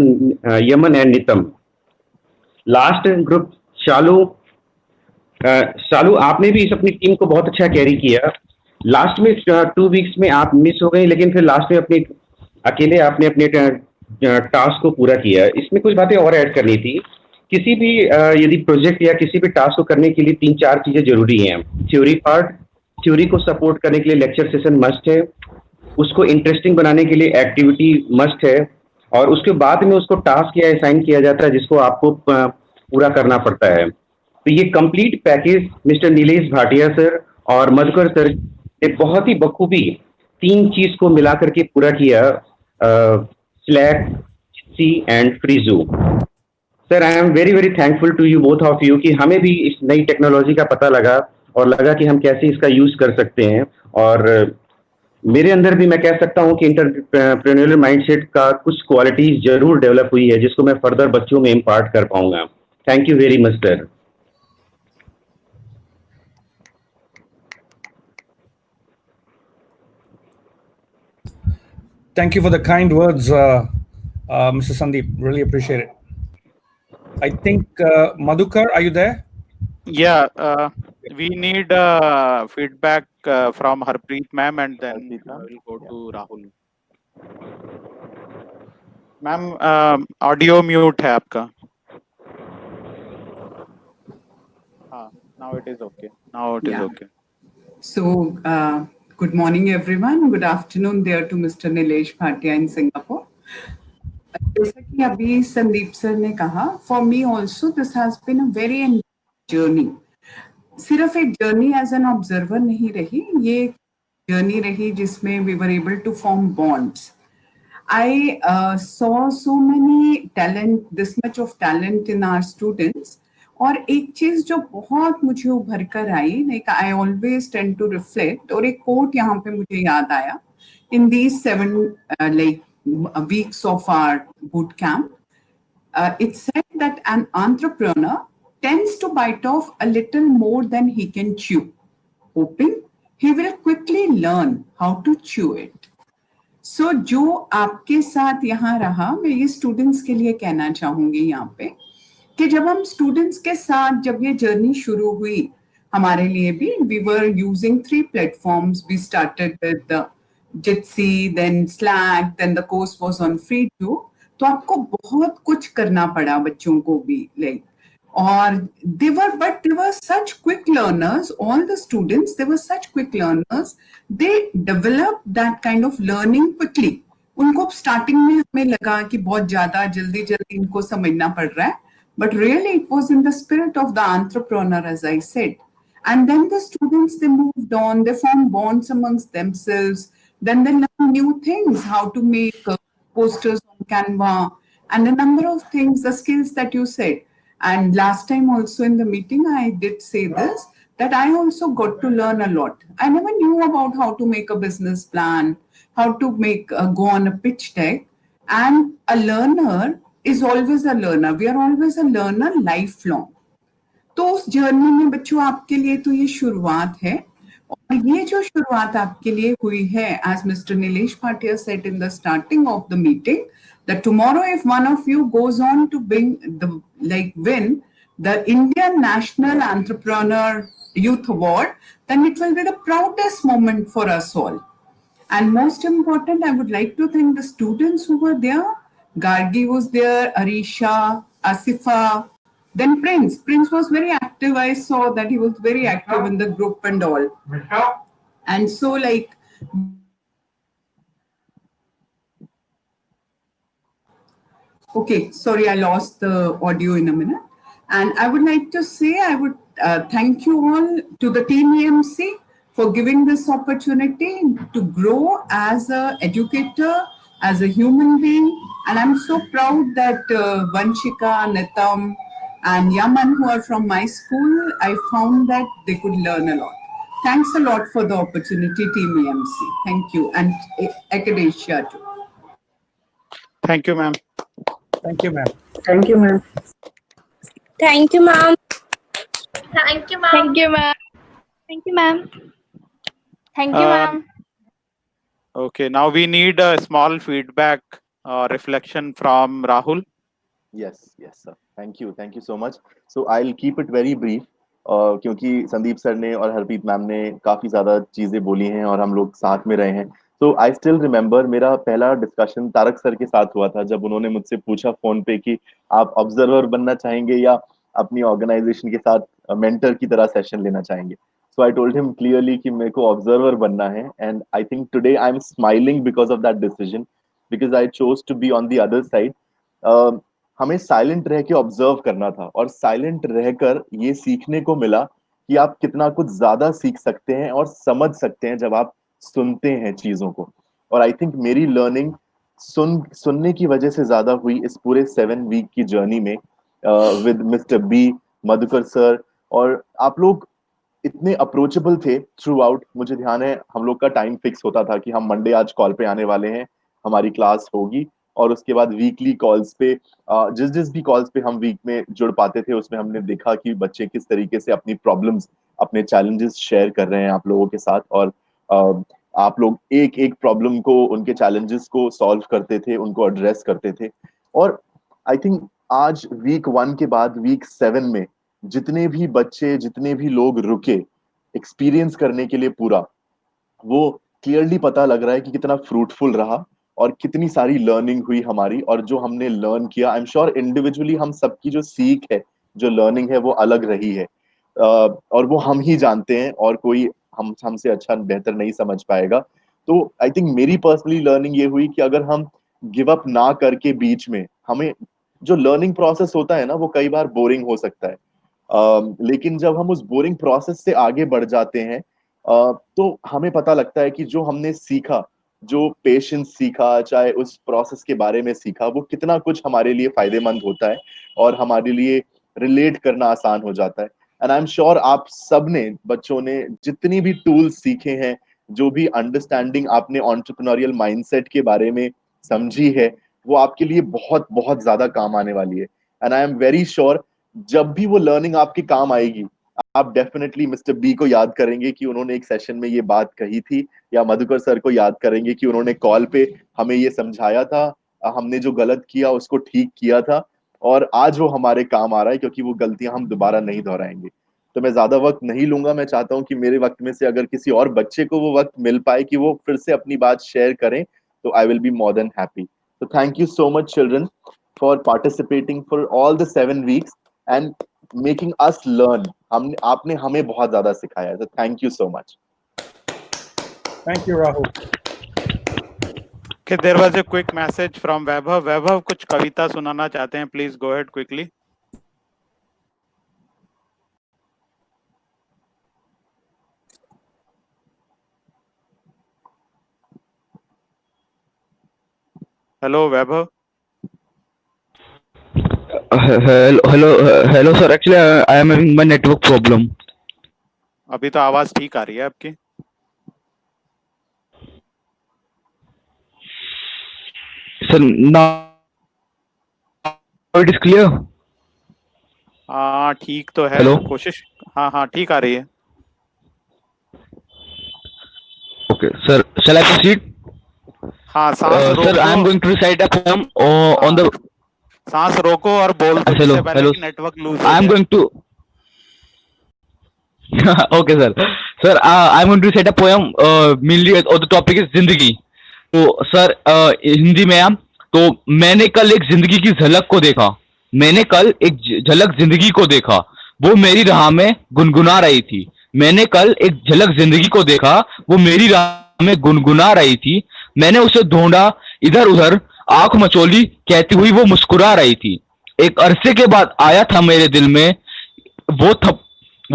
Yaman and Nitam. Last group Shalu, आपने भी इस अपनी टीम को बहुत अच्छा कैरी किया. लास्ट में 2 वीक्स में आप मिस हो गई, लेकिन फिर लास्ट में अकेले आपने अपने टास्क को पूरा किया. इसमें कुछ बातें और ऐड करनी थी. किसी भी यदि प्रोजेक्ट या किसी भी टास्क को करने के लिए 3-4 चीजें जरूरी हैं. थ्योरी को सपोर्ट करने के लिए लेक्चर सेशन मस्ट है. उसको इंटरेस्टिंग बनाने के लिए एक्टिविटी मस्ट है. और उसके बाद में उसको टास्क या असाइन किया जाता है जिसको आपको पूरा करना पड़ता है. तो ये complete package mister Nilesh Bhatia sir और मधुकर सर ने बहुत ही बखूबी 3 चीज को मिलाकर के पूरा किया. स्लैक, सी एंड फ्रीजू. Sir, I am very very thankful to you both of you कि हमें भी इस नई टेक्नोलॉजी का पता लगा और लगा कि हम कैसे इसका यूज कर सकते हैं. और मेरे अंदर भी मैं कह सकता हूं कि एंटरप्रेन्योरियल माइंडसेट का कुछ क्वालिटीज जरूर डेवलप हुई है जिसको मैं फर्दर बच्चों में इम्पार्ट कर पाऊंगा. Thank you very much sir. Thank you for the kind words, Mr. Sandeep. Really appreciate it. I think, Madhukar, are you there? Yeah. We need feedback from Harpreet ma'am, and then we'll go to Rahul. Ma'am audio mute है आपका. हाँ, now it is okay. Now it is Yeah. okay. So, good morning, everyone. Good afternoon there to Mr. Nilesh Bhatia in Singapore. जैसा कि अभी Sandeep sir ने कहा, for me also this has been a very journey. सिर्फ एक journey as an observer नहीं रही, ये जर्नी रही जिसमें we were able to form bonds. I saw so many talent, this much of talent in our students. और एक चीज जो बहुत मुझे उभर कर आई, like I always tend to reflect, और एक कोट यहाँ पे मुझे याद आया. In these 7 weeks of our boot camp, it said that an entrepreneur tends to bite off a little more than he can chew, hoping he will quickly learn how to chew it. So, जो आपके साथ यहाँ रहा, मैं ये students के लिए कहना चाहूंगी यहाँ पे कि जब हम स्टूडेंट्स के साथ जब ये जर्नी शुरू हुई, हमारे लिए भी we were using 3 platforms. We started with the Jitsi, then Slack, then the course was on Free2. तो आपको बहुत कुछ करना पड़ा बच्चों को भी, like, और they were such quick learners. All the students, they were such quick learners. They developed that kind of learning quickly. उनको स्टार्टिंग में हमें लगा कि बहुत ज्यादा जल्दी इनको समझना पड़ रहा है, but really it was in the spirit of the entrepreneur, as I said. And then the students, they moved on, they formed bonds amongst themselves. Then they learned new things, how to make posters on Canva, and a number of things, the skills that you said. And last time also in the meeting, I did say this, that I also got to learn a lot. I never knew about how to make a business plan, how to make go on a pitch deck. And a learner is always a learner. We are always a learner lifelong. तो उस journey में बच्चों आपके लिए तो ये शुरुआत है, और ये जो शुरुआत आपके लिए हुई है, as Mr. Nilesh Bhatia said in the starting of the meeting, that tomorrow if one of you goes on to win the Indian National Entrepreneur Youth Award, then it will be the proudest moment for us all. And most important, I would like to thank the students who were there. Gargi was there, Arisha, Asifa, then Prince. Prince was very active. I saw that he was very active in the group and all. And so, like, okay, sorry, I lost the audio in a minute. And I would like to say, I would thank you all to the team EMC for giving this opportunity to grow as an educator, as a human being. And I'm so proud that Vanshika, Nitam, and Yaman, who are from my school, I found that they could learn a lot. Thanks a lot for the opportunity, Team EMC. Thank you. And Acadesia too. Thank you, ma'am. Thank you, ma'am. Thank you, ma'am. Thank you, ma'am. Thank you, ma'am. Thank you, ma'am. Thank you, ma'am. Thank you, ma'am. Okay, now we need a small feedback reflection from Rahul. Yes, sir. Thank you so much. So I'll keep it very brief. क्योंकि Sandeep sir ने और Harpreet ma'am ने काफी ज्यादा चीजें बोली हैं और हम लोग साथ में रहे हैं. तो आई स्टिल रिमेम्बर मेरा पहला डिस्कशन तारक सर के साथ हुआ था जब उन्होंने मुझसे पूछा फोन पे कि आप ऑब्जर्वर बनना चाहेंगे या अपनी ऑर्गेनाइजेशन के साथ मेंटर की तरह सेशन लेना चाहेंगे. So I told him clearly कि मेरे को ऑब्जर्वर बनना है, and I think today I am smiling because of that decision, because I chose to be on the other side. हमें साइलेंट रह के ऑब्जर्व करना था और साइलेंट रहकर ये सीखने को मिला कि आप कितना कुछ ज्यादा सीख सकते हैं और समझ सकते हैं जब आप सुनते हैं चीजों को. और आई थिंक मेरी लर्निंग सुनने की वजह से ज्यादा हुई इस पूरे 7 वीक की जर्नी में with mister B, Madhukar sir, और आप लोग इतने अप्रोचेबल थे थ्रू आउट. मुझे ध्यान है हम लोग का टाइम फिक्स होता था कि हम मंडे आज कॉल पे आने वाले हैं, हमारी क्लास होगी, और उसके बाद वीकली कॉल्स पे जिस भी कॉल्स पे हम वीक में जुड़ पाते थे उसमें हमने देखा कि बच्चे किस तरीके से अपनी प्रॉब्लम्स, अपने चैलेंजेस शेयर कर रहे हैं आप लोगों के साथ, और आप लोग एक एक प्रॉब्लम को, उनके चैलेंजेस को सॉल्व करते थे, उनको एड्रेस करते थे. और आई थिंक आज वीक 1 के बाद वीक 7 में जितने भी बच्चे, जितने भी लोग रुके एक्सपीरियंस करने के लिए पूरा, वो क्लियरली पता लग रहा है कि कितना फ्रूटफुल रहा और कितनी सारी लर्निंग हुई हमारी। और जो हमने लर्न किया, आई एम श्योर इंडिविजुअली हम सबकी जो सीख है, जो लर्निंग है, वो अलग रही है। और वो हम ही जानते हैं और कोई हमसे अच्छा बेहतर नहीं समझ पाएगा। तो आई थिंक मेरी पर्सनली लर्निंग ये हुई कि अगर हम गिव अप ना करके बीच में, हमें जो लर्निंग प्रोसेस होता है ना, वो कई बार बोरिंग हो सकता है, लेकिन जब हम उस बोरिंग प्रोसेस से आगे बढ़ जाते हैं, तो हमें पता लगता है कि जो हमने सीखा, जो पेशेंस सीखा, चाहे उस प्रोसेस के बारे में सीखा, वो कितना कुछ हमारे लिए फायदेमंद होता है और हमारे लिए रिलेट करना आसान हो जाता है। एंड आई एम श्योर आप सब ने, बच्चों ने जितनी भी टूल्स सीखे हैं, जो भी अंडरस्टैंडिंग आपने एंटरप्रेन्योरियल माइंडसेट के बारे में समझी है, वो आपके लिए बहुत बहुत ज्यादा काम आने वाली है। And I am very sure जब भी वो लर्निंग आपके काम आएगी, आप डेफिनेटली मिस्टर बी को याद करेंगे कि उन्होंने एक सेशन में ये बात कही थी, या मधुकर सर को याद करेंगे कि उन्होंने कॉल पे हमें ये समझाया था, हमने जो गलत किया उसको ठीक किया था, और आज वो हमारे काम आ रहा है क्योंकि वो गलतियां हम दोबारा नहीं दोहराएंगे। तो मैं ज्यादा वक्त नहीं लूंगा, मैं चाहता हूं कि मेरे वक्त में से अगर किसी और बच्चे को वो वक्त मिल पाए कि वो फिर से अपनी बात शेयर करें, तो I will be more than happy. तो thank you so much children for participating for all the 7 weeks and making us learn. हमने, आपने हमें बहुत ज्यादा सिखाया है, तो thank you so much. Thank you, Rahul. Okay, there was a quick message from Vaibhav. Vaibhav कुछ कविता सुनाना चाहते हैं, please go ahead quickly. Hello Vaibhav. Hello, sir. Actually, I am having my network problem. अभी तो आवाज ठीक आ रही है आपकी। Sir, now it is clear. हाँ ठीक तो है। Hello? कोशिश, हाँ ठीक आ रही है। Okay, sir. Shall I proceed? हाँ सांस रोको। Sir, I am going to recite a poem on the. सांस रोको और बोल दो, Hello, इससे पहले hello. कि network lose I am going to. Okay, sir. Sir, I am going to recite a poem. Mainly, और the topic is जिंदगी. तो सर हिंदी में हम, तो मैंने कल एक जिंदगी की झलक को देखा, मैंने कल एक झलक जिंदगी को देखा, वो मेरी राह में गुनगुना रही थी। मैंने कल एक झलक जिंदगी को देखा, वो मेरी राह में गुनगुना रही थी। मैंने उसे ढूंढा इधर उधर, आंख मचोली कहती हुई वो मुस्कुरा रही थी। एक अरसे के बाद आया था मेरे दिल में, वो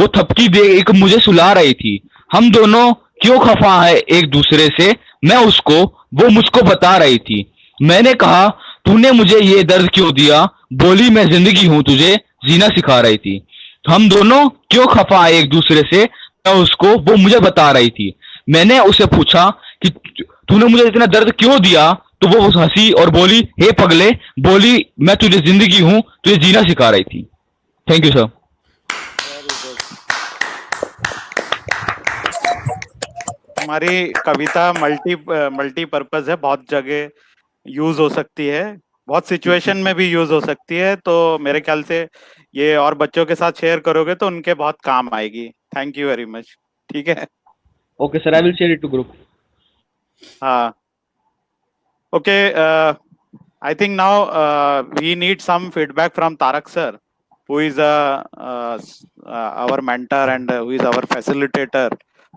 थपकी दे एक मुझे सुला रही थी। हम दोनों क्यों खफा है एक दूसरे से, मैं उसको, वो मुझको बता रही थी। मैंने कहा तूने मुझे ये दर्द क्यों दिया, बोली मैं जिंदगी हूं तुझे जीना सिखा रही थी। हम दोनों क्यों खफा है एक दूसरे से, मैं उसको, वो मुझे बता रही थी। मैंने उसे पूछा कि तूने मुझे इतना दर्द क्यों दिया, तो वो हंसी और बोली हे पगले, बोली मैं तुझे जिंदगी हूं तुझे जीना सिखा रही थी। Thank you sir. हमारी कविता मल्टीपर्पज है, बहुत जगह यूज हो सकती है, बहुत सिचुएशन में भी यूज हो सकती है। तो मेरे ख्याल से ये और बच्चों के साथ शेयर करोगे तो उनके बहुत काम आएगी। Thank you very much. ठीक है, okay sir, I will share it to group. हाँ okay, I think now we need some feedback from Tarak sir, who is our mentor and who is our facilitator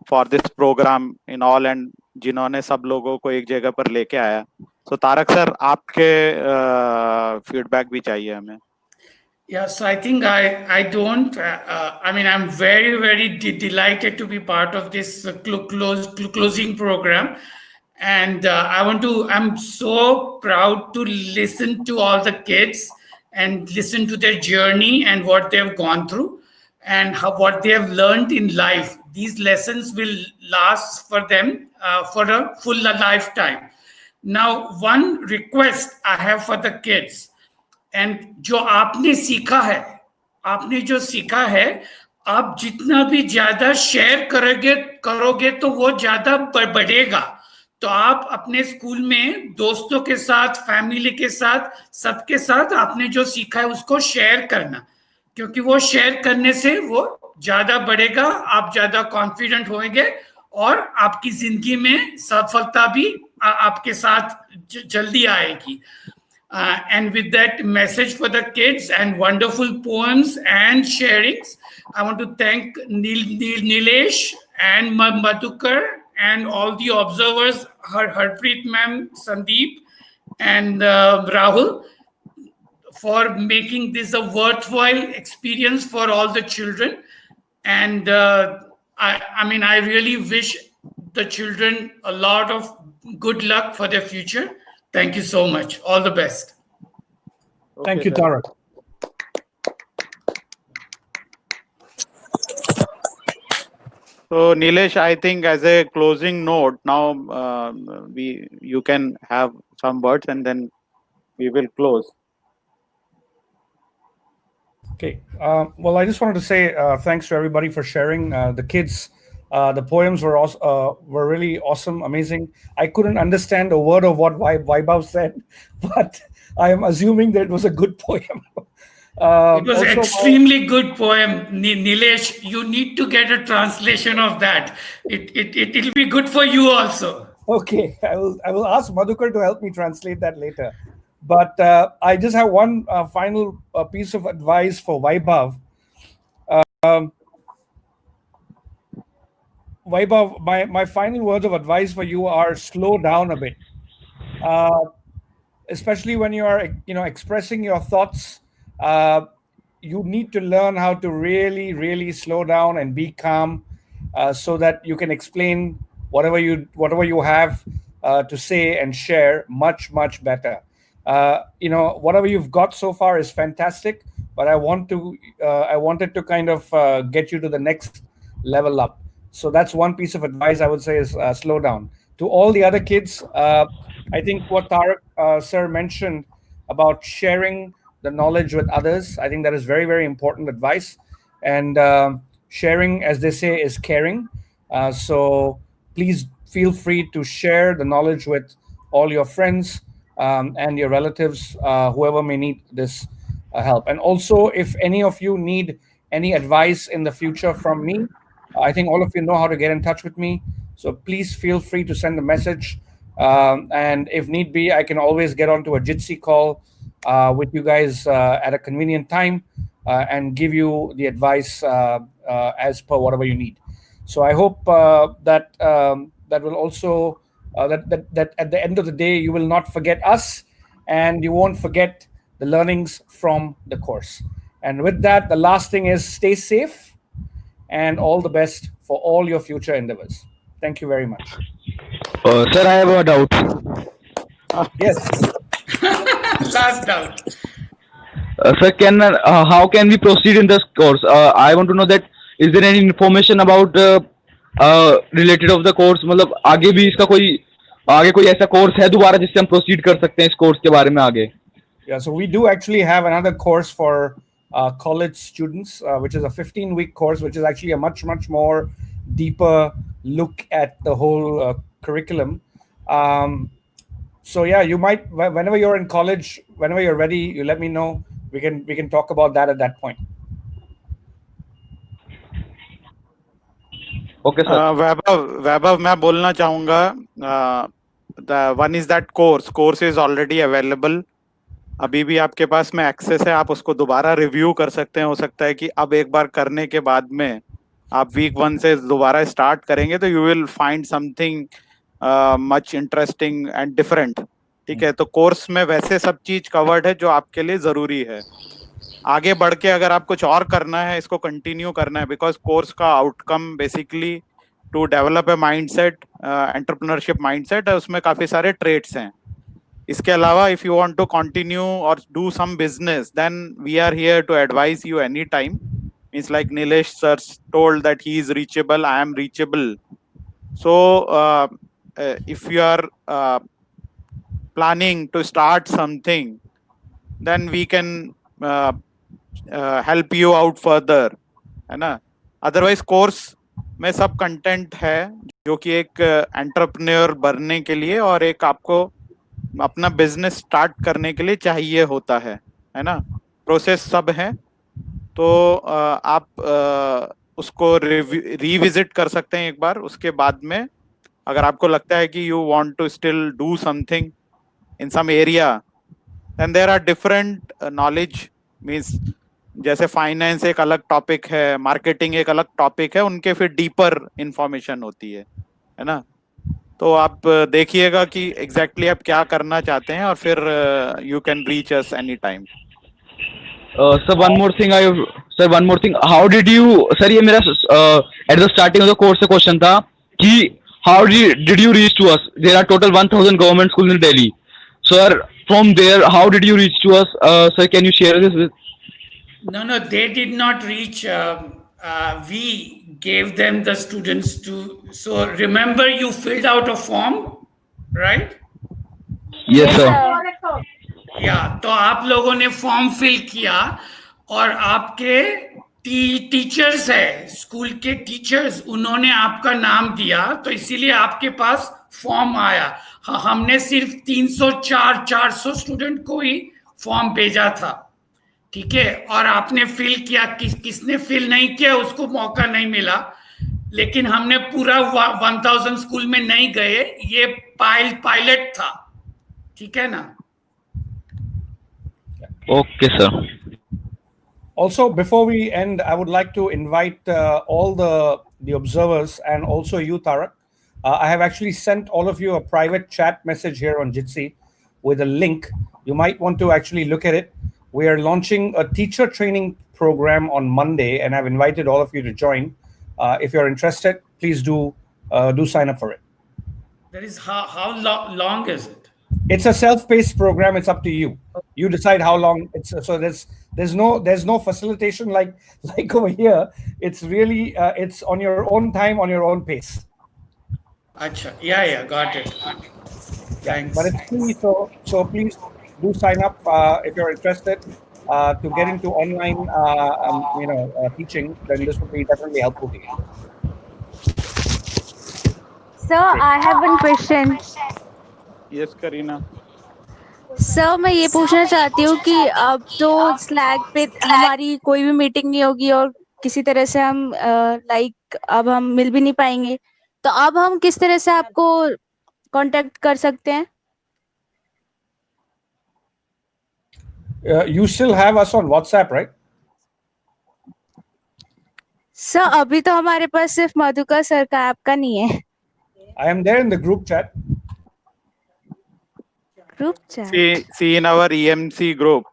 for this program in all, and जिन्होंने सब लोगों को एक जगह पर लेके आया। तो तारक सर आपके फीडबैक भी चाहिए हमें। Yeah, so I think I don't. I mean, I'm very delighted to be part of this closing program, and I want to. I'm so proud to listen to all the kids and listen to their journey and what they have gone through and what they have learned in life. These lessons will last for them for a full lifetime. Now, one request I have for the kids. And जो आपने सीखा है, आप जितना भी ज्यादा share करोगे तो वो ज्यादा बढ़ेगा। तो आप अपने स्कूल में दोस्तों के साथ, फैमिली के साथ, सबके साथ आपने जो सीखा है उसको शेयर करना, क्योंकि वो शेयर करने से वो ज्यादा बढ़ेगा, आप ज्यादा कॉन्फिडेंट होंगे और आपकी जिंदगी में सफलता भी आपके साथ जल्दी आएगी. And with that message for the kids and wonderful poems and sharings, I want to thank Nilesh and Madhukar and all the observers, Harpreet ma'am, Sandeep, and Rahul, for making this a worthwhile experience for all the children. And I mean, I really wish the children a lot of good luck for their future. Thank you so much. All the best. Thank you, Tarak. So Nilesh, I think as a closing note, now you can have some words and then we will close. Okay. Well, I just wanted to say thanks to everybody for sharing. The kids, the poems were really awesome, amazing. I couldn't understand a word of what Vaibhav said, but I am assuming that it was a good poem. It was extremely good poem, Nilesh. You need to get a translation of that. It'll be good for you also. Okay, I will ask Madhukar to help me translate that later. But I just have one final piece of advice for Vaibhav. Vaibhav, my final words of advice for you are slow down a bit, especially when you are expressing your thoughts. You need to learn how to really slow down and be calm, so that you can explain whatever you have to say and share much better. Whatever you've got so far is fantastic, but I wanted to kind of get you to the next level up. So that's one piece of advice I would say is slow down. To all the other kids, I think what Tarak sir mentioned about sharing the knowledge with others, I think that is very important advice. And sharing, as they say, is caring. So please feel free to share the knowledge with all your friends and your relatives, whoever may need this help. And also, if any of you need any advice in the future from me, I think all of you know how to get in touch with me. So please feel free to send a message. And if need be, I can always get onto a Jitsi call with you guys at a convenient time and give you the advice as per whatever you need. So I hope that will also that at the end of the day you will not forget us, and you won't forget the learnings from the course. And with that, the last thing is stay safe and all the best for all your future endeavors. Thank you very much. Sir, I have a doubt. Yes. Last doubt. Sir, how can we proceed in this course? I want to know that is there any information about related of the course? मतलब आगे भी इसका कोई ऐसा course है दोबारा जिससे हम प्रोसीड कर सकते हैं इस कोर्स के बारे में आगे? Yeah, so we do actually have another course for college students, which is a 15-week course, which is actually a much more deeper look at the whole curriculum. So yeah, you might, whenever you're in college, whenever you're ready, you let me know. We can talk about that at that point. Okay, sir. वैभव मैं बोलना चाहूंगा, the one is that course is already available. अभी भी आपके पास में access है, आप उसको दोबारा रिव्यू कर सकते हैं. हो सकता है कि अब एक बार करने के बाद में आप वीक 1 से दोबारा स्टार्ट करेंगे तो you will find something much interesting and different. ठीक है, तो कोर्स में वैसे सब चीज कवर्ड है जो आपके लिए जरूरी है. आगे बढ़ के अगर आप कुछ और करना है, इसको कंटिन्यू करना है, बिकॉज कोर्स का outcome basically to develop a mindset, entrepreneurship mindset है, उसमें काफी सारे ट्रेड्स हैं. इसके अलावा if you want to continue और do some business, then we are here to advise you any time. Means like Nilesh sir told that he is reachable, I am reachable. So if you are planning to start something, then we can help you out further, है ना. Otherwise course में सब content है जो कि एक entrepreneur बनने के लिए और एक आपको अपना बिजनेस स्टार्ट करने के लिए चाहिए होता है ना. प्रोसेस सब है. तो आप उसको रिविजिट कर सकते हैं एक बार। उसके बाद में अगर आपको लगता है कि you want to still do something in some area, then there are different knowledge means, जैसे फाइनेंस एक अलग टॉपिक है, मार्केटिंग एक अलग टॉपिक है, उनके फिर डीपर इंफॉर्मेशन होती है ना। तो आप देखिएगा कि एग्जैक्टली आप क्या करना चाहते हैं और फिर you can reach us any time. Sir, one more thing. Sir, one more thing. How did you, sir, ये मेरा at the starting of the course से question था कि how did you reach to us? There are total 1,000 government schools in Delhi. Sir, from there, how did you reach to us? Sir, can you share this with? No, they did not reach. We gave them the students to. So remember, you filled out a form, right? Yes, sir. या तो आप लोगों ने form fill किया और आपके teachers है, school के टीचर्स, उन्होंने आपका नाम दिया, तो इसीलिए आपके पास फॉर्म आया। हमने सिर्फ 304-400 स्टूडेंट को ही फॉर्म भेजा था, ठीक है। और आपने फिल किया, किसने फिल नहीं किया उसको मौका नहीं मिला। लेकिन हमने पूरा 1000 स्कूल में नहीं गए, ये पायलट था, ठीक है ना। Okay, sir. Also, before we end, I would like to invite all the observers and also you, Tarak. I have actually sent all of you a private chat message here on Jitsi with a link. You might want to actually look at it. We are launching a teacher training program on Monday, and I've invited all of you to join. If you're interested, please do sign up for it. That is how long is it? It's a self-paced program. It's up to you. You decide how long it's. So there's no facilitation like over here. It's really it's on your own time, on your own pace. Acha, yeah, got it. Thanks. But it's free, so please do sign up if you're interested to get into online teaching. Then this would be definitely helpful to you. Sir, I have one question. Yes Kareena. Sir मैं ये पूछना चाहती हूँ कि अब तो slack पे हमारी कोई भी मीटिंग नहीं होगी और किसी तरह से हम अब हम मिल भी नहीं पाएंगे, तो अब हम किस तरह से आपको कांटेक्ट कर सकते हैं? You still have us on WhatsApp, right? Sir अभी तो हमारे पास सिर्फ मधुकर सर का, आपका नहीं है। I am there in the group chat. Group chat. See in our EMC group,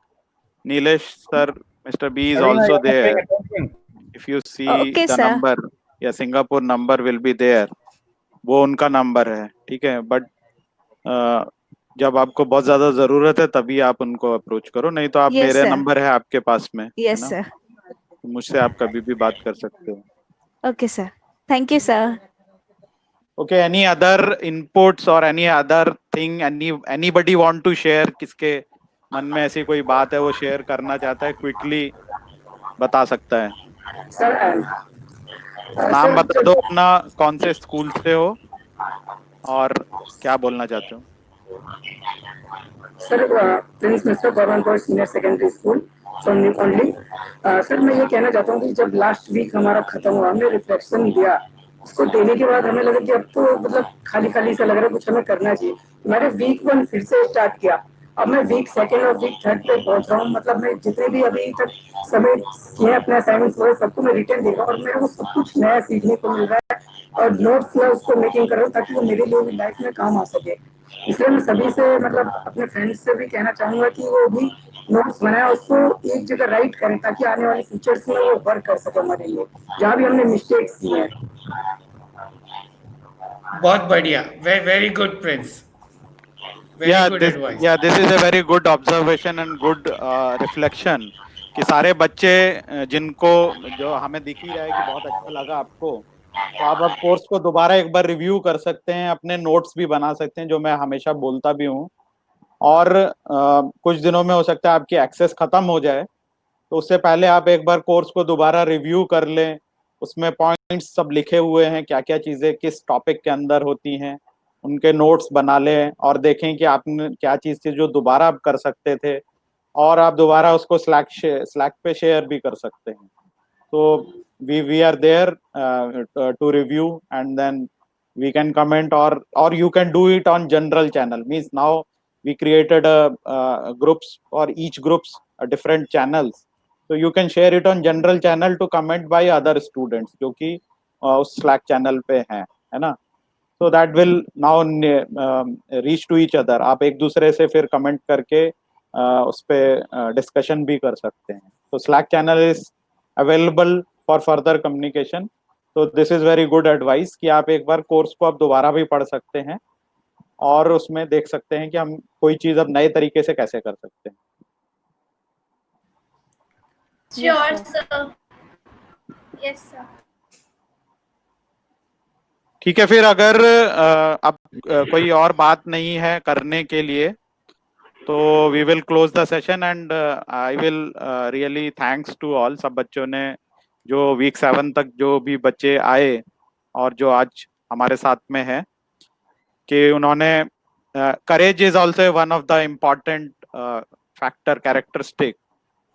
Nilesh sir, Mr. B is Aruna, also you're not there. paying attention. If you see Okay, the sir. number, या Singapore number will be there. वो उनका number है, ठीक है। But जब आपको बहुत ज्यादा जरूरत है तभी आप उनको अप्रोच करो, नहीं तो आप Yes, मेरे sir. नंबर है आपके पास में, है Yes, ना? sir. तो मुझसे आप कभी भी बात कर सकते हो। Okay, sir. Thank you, sir. Okay, any other inputs or any other thing, anybody want to share? किसके मन में ऐसी कोई बात है वो शेयर करना चाहता है, क्विकली बता सकता है। सर नाम बता दो अपना, कौन से स्कूल से हो और क्या बोलना चाहते हो। Sir Prince mister government boys senior secondary school from new colony. Sir मैं ये कहना चाहता हूँ कि जब लास्ट वीक हमारा खत्म हुआ, हमने रिफ्लेक्शन दिया, उसको देने के बाद हमें लगा कि अब तो मतलब खाली खाली सा लग रहा है, कुछ हमें करना चाहिए। मैंने वीक 1 फिर से स्टार्ट किया, अब मैं वीक 2 और वीक 3 पे पहुंच रहा हूँ। मतलब मैं जितने भी अभी तक समय किए अपने असाइनमेंट्स वगैरह सबको मैं रिटर्न देगा और मेरे को सब कुछ नया सीखने को मिल रहा है और नोट्स मैं उसको मेकिंग कर रहा हूँ ताकि वो मेरे लिए भी लाइफ में काम आ सके। इसलिए मैं सभी से मतलब अपने फ्रेंड्स से भी कहना चाहूंगा कि वो भी नोट्स बनाए, उसको एक जगह राइट करें ताकि आने वाले फ्यूचर्स में वो वर्क कर सके हमारे लिए, जहाँ भी हमने मिस्टेक्स किए हैं। बहुत बढ़िया, very good, Prince. Very good advice. Yeah, this is a very good observation and good reflection कि सारे बच्चे जिनको जो हमें दिख ही रहा है कि बहुत अच्छा लगा आपको, तो आप अब कोर्स को दोबारा एक बार रिव्यू कर सकते हैं, अपने नोट्स भी बना सकते हैं, जो मैं हमेशा बोलता भी हूँ। और कुछ दिनों में हो सकता है आपकी एक्सेस खत्म हो जाए, तो उससे पहले आप एक बार कोर्स को दोबारा रिव्यू कर लें, उसमें पॉइंट्स सब लिखे हुए हैं, क्या क्या चीजें किस टॉपिक के अंदर होती हैं, उनके नोट्स बना लें और देखें कि आपने क्या चीज थी जो दोबारा आप कर सकते थे, और आप दोबारा उसको स्लैक पे शेयर भी कर सकते हैं. So we are there to review, and then we can comment, or you can do it on general channel. Means now we created a groups, or each groups a different channels. So you can share it on general channel to comment by other students जो कि उस Slack channel पे हैं, है ना. So that will now reach to each other. आप एक दूसरे से फिर comment करके उस पे discussion भी कर सकते हैं. So Slack channel is available for further communication. So this is very good advice कि आप एक बार कोर्स को आप दोबारा भी पढ़ सकते हैं और उसमें देख सकते हैं कि हम कोई चीज अब नए तरीके से कैसे कर सकते हैं. Sure, sir. Yes, sir. ठीक है, फिर अगर अब कोई और बात नहीं है करने के लिए तो we will close the session. And I will really thanks to all, सब बच्चों ने जो वीक 7 तक जो भी बच्चे आए और जो आज हमारे साथ में है, कि उन्होंने courage is also one of the important factor, characteristic,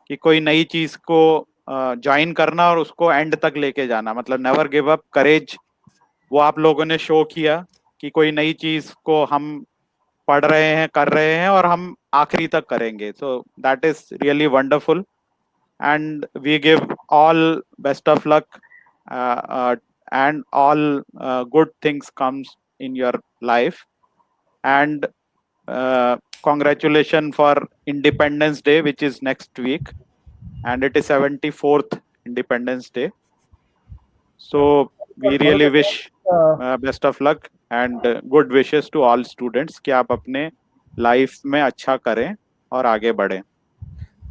कि कोई नई चीज को ज्वाइन करना और उसको एंड तक लेके जाना, मतलब नेवर गिव अप, करेज. वो आप लोगों ने शो किया कि कोई नई चीज को हम पढ़ रहे हैं, कर रहे हैं और हम आखिरी तक करेंगे. So that is really wonderful and we give all best of luck and all good things comes in your life. And congratulations for Independence Day, which is next week, and it is 74th Independence Day. So we really wish best of luck and good wishes to all students कि आप अपने life में अच्छा करें और आगे बढ़ें.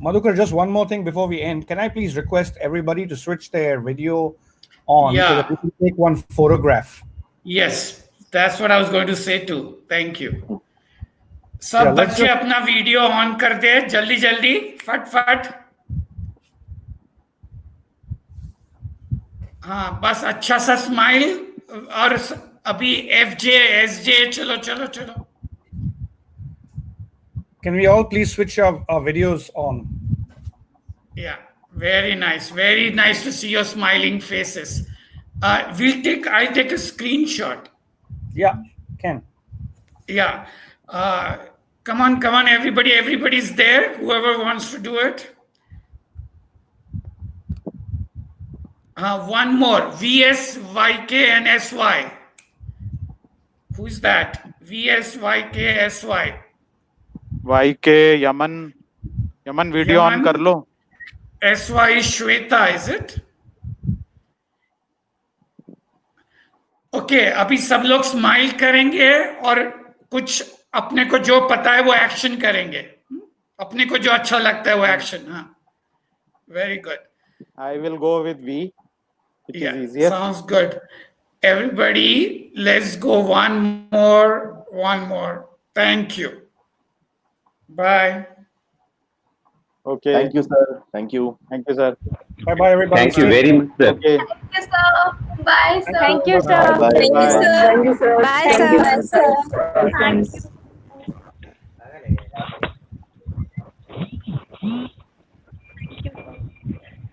Madhukar, just one more thing before we end. Can I please request everybody to switch their video on so that we can take one photograph? Yes, that's what I was going to say too. Thank you. सब बच्चे अपना video on कर दे जल्दी जल्दी, फट. हाँ, बस अच्छा सा स्माइल. और अभी FJ SJ चलो. Can we all please switch our videos on? Yeah, very nice to see your smiling faces. I'll take a screenshot. Yeah, can. Yeah. Come on, everybody's there. Whoever wants to do it. One more. VS, YK, and SY. Who's that? VS, YK, SY. YK, Yaman video on कर लो. SY Shweta, is it? Okay, अभी सब लोग smile करेंगे और कुछ अपने को जो पता है वो एक्शन करेंगे, अपने को जो अच्छा लगता है वो एक्शन. हाँ, very good. I will go with V. It is easier. Sounds good. Everybody, let's go one more. Thank you. Bye. Okay. Thank you, sir. Thank you, sir. Bye, everybody. Thank you very much, sir. Okay. Thank you, sir. Bye, sir. Thank you, sir. Bye. Thank you, sir. Thank you, sir. Bye, Thank sir. you, sir. Thanks. Thanks.